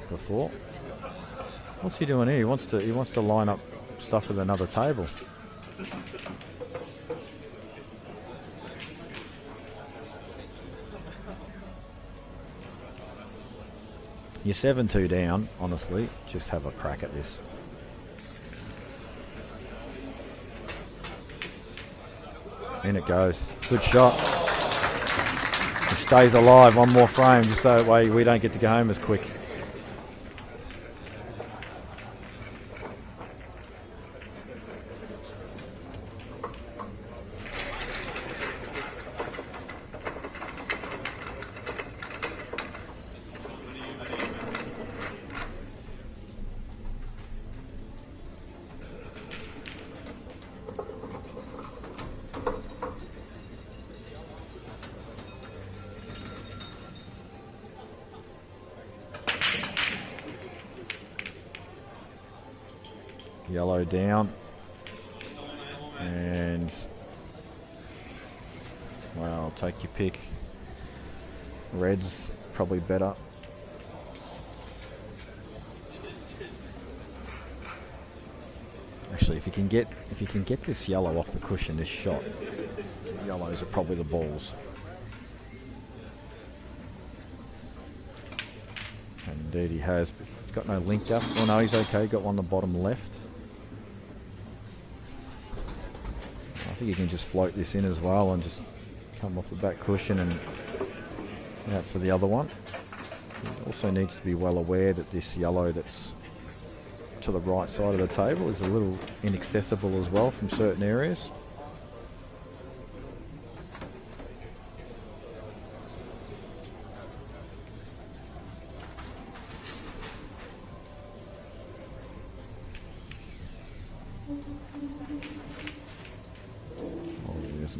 before. What's he doing here? He wants to line up stuff with another table. You're 7-2 down, honestly. Just have a crack at this. In it goes. Good shot. He stays alive. One more frame, just so that way we don't get to go home as quick. Yellow down, and well, take your pick. Red's probably better. Actually, if you can get this yellow off the cushion, this shot, yellows are probably the balls. And indeed he has. But he's got no link up. Oh no, he's okay. Got one on the bottom left. I think you can just float this in as well and just come off the back cushion and out for the other one. He also needs to be well aware that this yellow that's to the right side of the table is a little inaccessible as well from certain areas.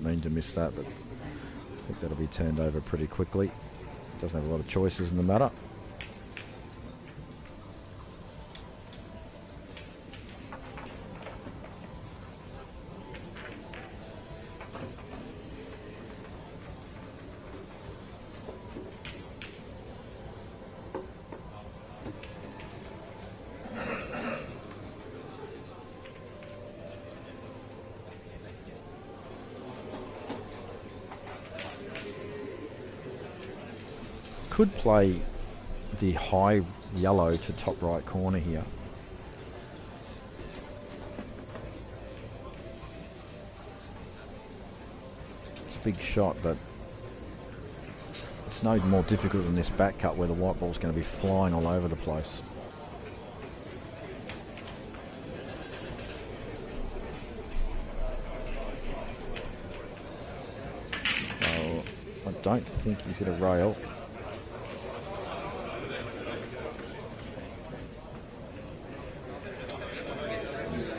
Mean to miss that, but I think that'll be turned over pretty quickly. Doesn't have a lot of choices in the matter. Could play the high yellow to top right corner here. It's a big shot, but it's no more difficult than this back cut where the white ball's going to be flying all over the place. So I don't think he's hit a rail.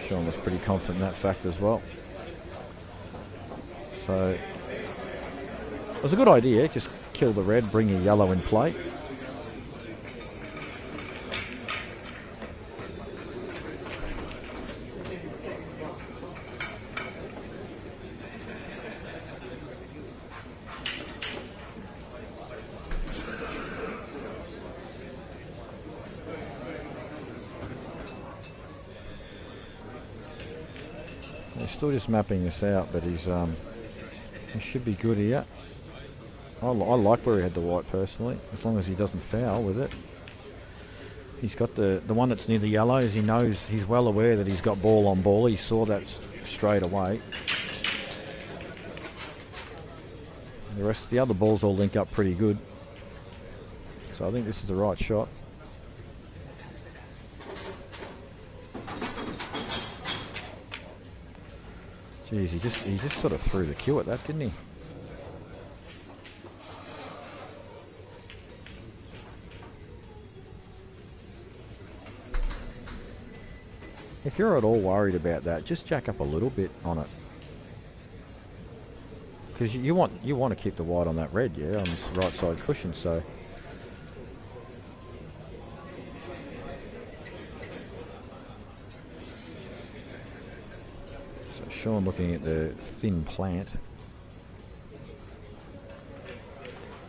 Sean was pretty confident in that fact as well. So it was a good idea, just kill the red, bring your yellow in play. He's still just mapping this out, but he should be good here. I like where he had the white personally, as long as he doesn't foul with it. He's got the one that's near the yellows. He knows, he's well aware that he's got ball on ball. He saw that straight away. The rest of the other balls all link up pretty good. So I think this is the right shot. Jeez, he just sort of threw the cue at that, didn't he? If you're at all worried about that, just jack up a little bit on it. Because you want to keep the white on that red, yeah, on this right side cushion, so. So Sean looking at the thin plant.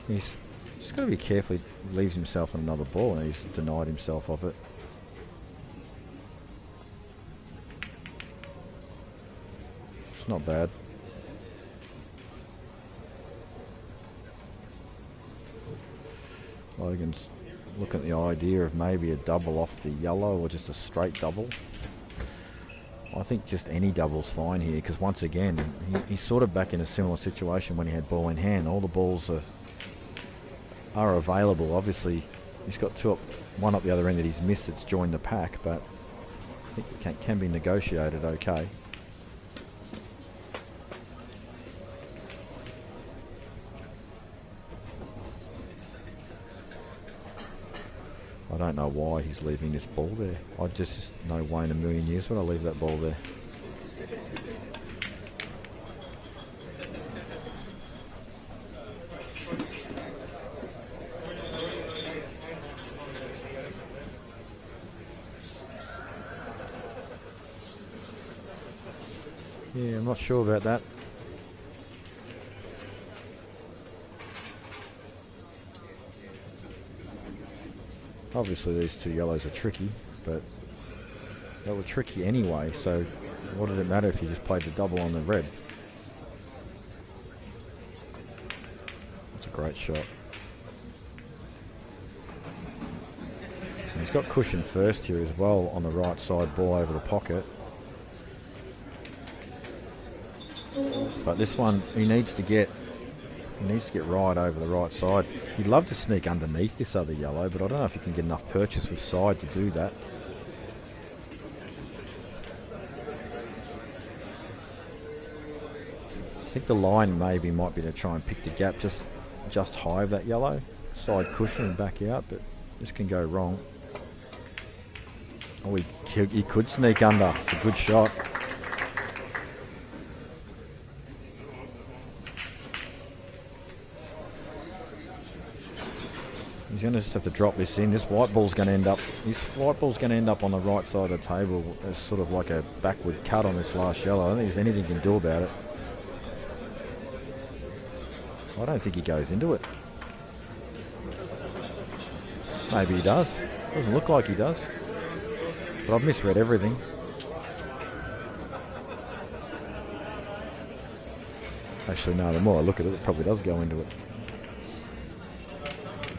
He's just got to be careful he leaves himself on another ball, and he's denied himself of it. It's not bad. Logan's looking at the idea of maybe a double off the yellow or just a straight double. I think just any double's fine here, because once again, he's sort of back in a similar situation when he had ball in hand. All the balls are available. Obviously, he's got one up the other end that he's missed that's joined the pack, but I think it can be negotiated okay. I don't know why he's leaving this ball there. I just no way in a million years would I leave that ball there. Yeah, I'm not sure about that. Obviously these two yellows are tricky, but they were tricky anyway, so what did it matter if you just played the double on the red? That's a great shot. And he's got cushion first here as well on the right side ball over the pocket. But this one he needs to get right over the right side. He'd love to sneak underneath this other yellow, but I don't know if he can get enough purchase with side to do that. I think the line maybe might be to try and pick the gap just high of that yellow. Side cushion and back out, but this can go wrong. Oh, he could sneak under. It's a good shot. He's going to just have to drop this in. This white ball's going to end up on the right side of the table as sort of like a backward cut on this last yellow. I don't think there's anything he can do about it. I don't think he goes into it. Maybe he does. Doesn't look like he does. But I've misread everything. Actually, no, the more I look at it, it probably does go into it.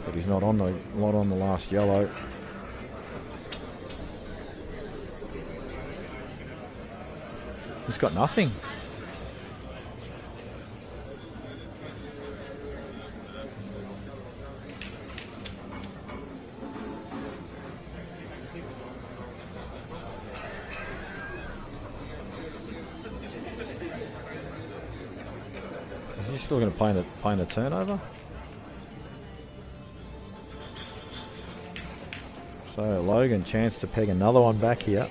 But he's not on the last yellow. He's got nothing. Is he still going to play in the turnover? So Logan, chance to peg another one back here.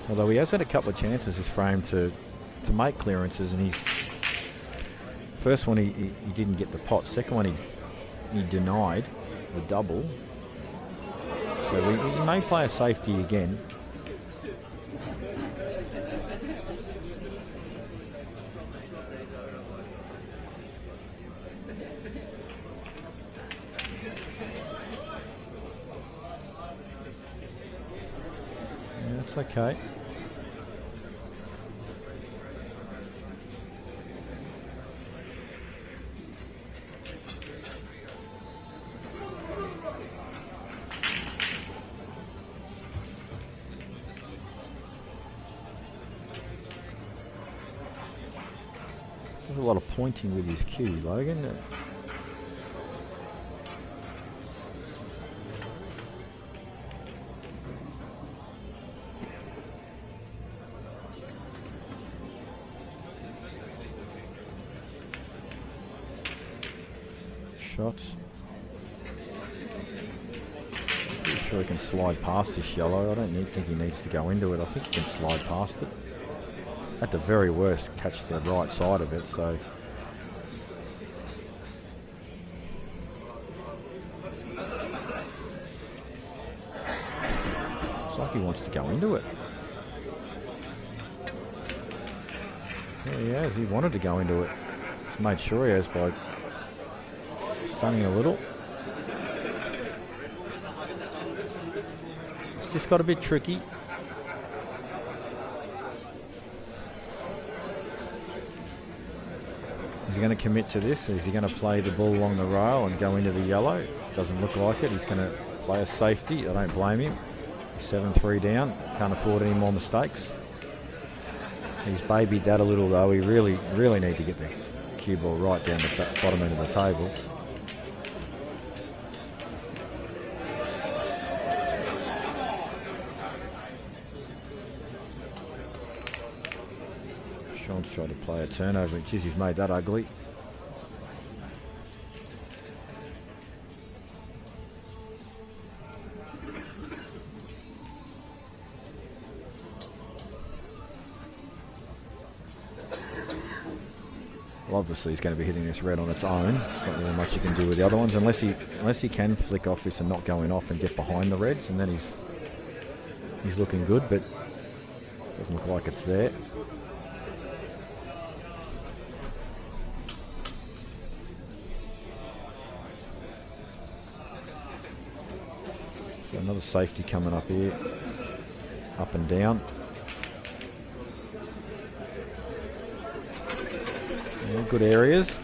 Although he has had a couple of chances this frame to make clearances, and he's first one he didn't get the pot. Second one he denied the double. So he may play a safety again. Okay. There's a lot of pointing with his cue, Logan. Shot. Pretty sure he can slide past this yellow. I don't think he needs to go into it. I think he can slide past it. At the very worst, catch the right side of it, so... It's like he wants to go into it. Yeah, he has. He wanted to go into it. He's made sure he has by stunning a little. It's just got a bit tricky. Is he going to commit to this? Is he going to play the ball along the rail and go into the yellow? Doesn't look like it. He's going to play a safety. I don't blame him. 7-3 down. Can't afford any more mistakes. He's babied that a little though. We really need to get the cue ball right down the bottom end of the table. Sean's tried to play a turnover, and he's made that ugly. Well, obviously he's going to be hitting this red on its own. There's not really much you can do with the other ones, unless he can flick off this and not going off and get behind the reds, and then he's looking good, but doesn't look like it's there. So another safety coming up here, up and down. All good areas.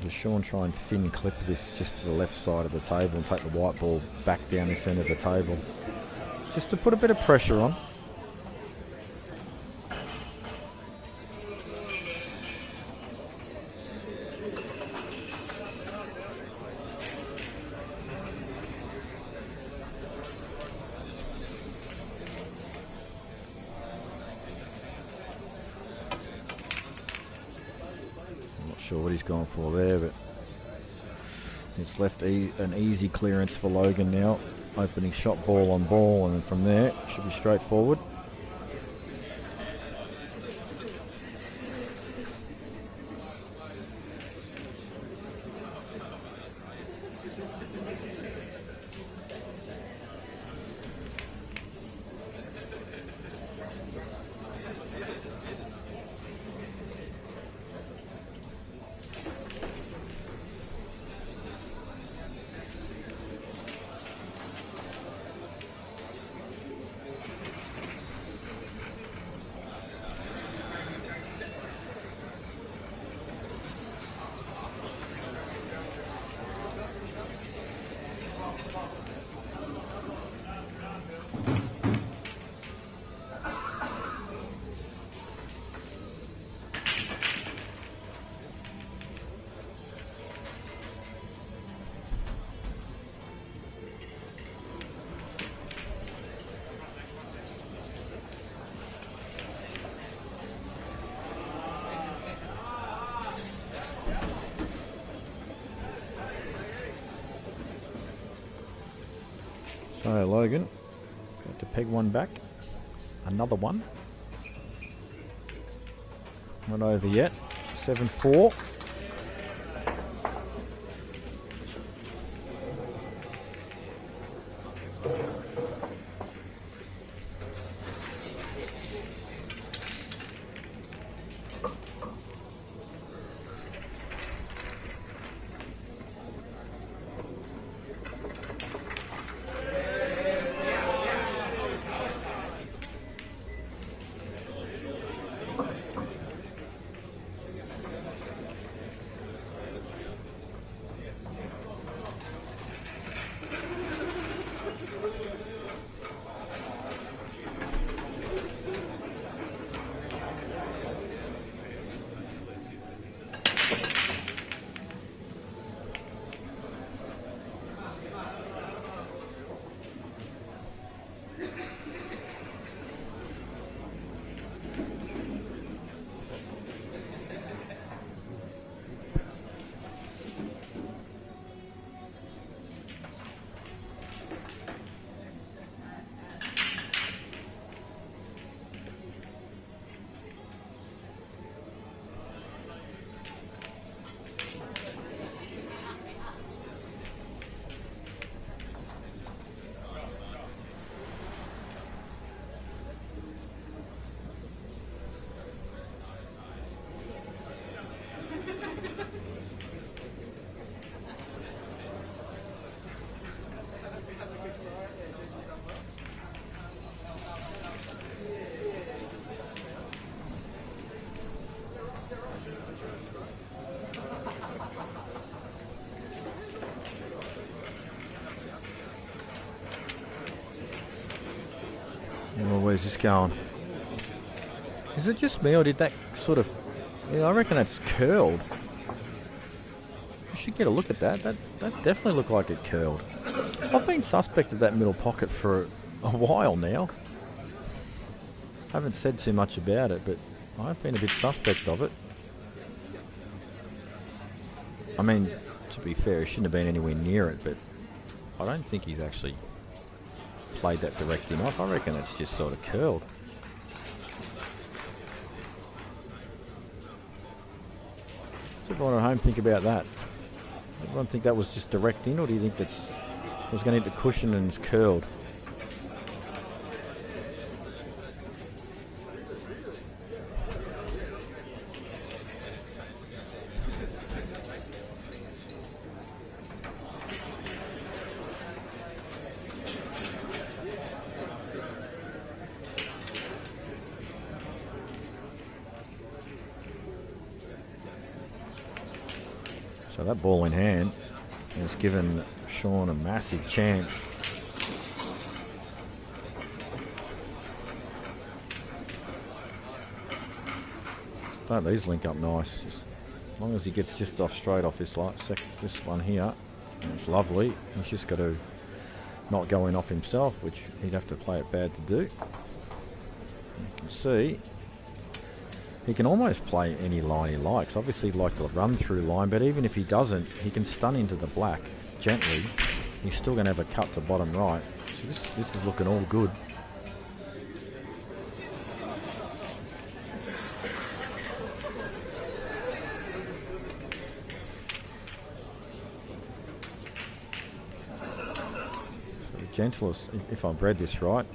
Does Sean try and thin clip this just to the left side of the table and take the white ball back down the centre of the table, just to put a bit of pressure on? Sure what he's gone for there, but it's left an easy clearance for Logan now. Opening shot, ball on ball, and then from there it should be straightforward. So Logan, got to peg one back, another one. Not over yet, 7-4. Oh, where's this going? Is it just me, or did that sort of... Yeah, I reckon that's curled. You should get a look at that. That definitely looked like it curled. I've been suspect of that middle pocket for a while now. Haven't said too much about it, but I've been a bit suspect of it. I mean, to be fair, he shouldn't have been anywhere near it, but I don't think he's actually played that direct enough. I reckon it's just sort of curled. What's everyone at home think about that? Everyone think that was just direct in, or do you think that's was going to hit the cushion and it's curled? So that ball in hand has given Sean a massive chance. Don't these link up nice? Just, as long as he gets just off straight off this this one here, and it's lovely. He's just got to not go in off himself, which he'd have to play it bad to do. You can see he can almost play any line he likes. Obviously, he'd like the run-through line, but even if he doesn't, he can stun into the black gently. He's still going to have a cut to bottom right. So this is looking all good. So the gentlest, if I've read this right,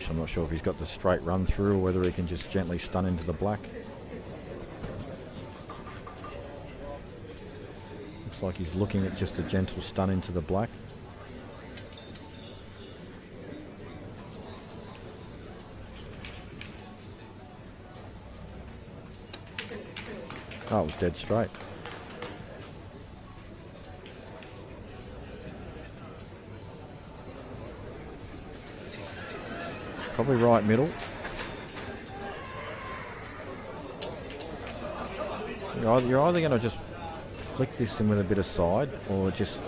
I'm not sure if he's got the straight run through or whether he can just gently stun into the black. Looks like he's looking at just a gentle stun into the black. Oh, it was dead straight. Probably right middle. You're either going to just flick this in with a bit of side, or just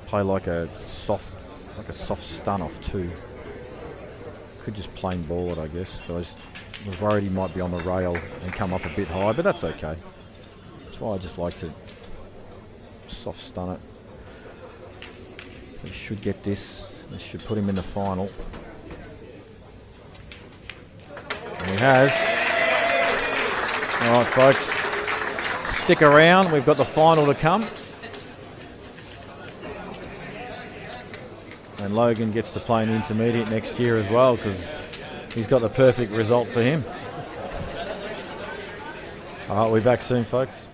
play like a soft stun off two. Could just plain ball it, I guess. But I was worried he might be on the rail and come up a bit high, but that's okay. That's why I just like to soft stun it. He should get this. This should put him in the final. And he has. All right, folks. Stick around. We've got the final to come. And Logan gets to play an intermediate next year as well, because he's got the perfect result for him. All right, we'll be back soon, folks.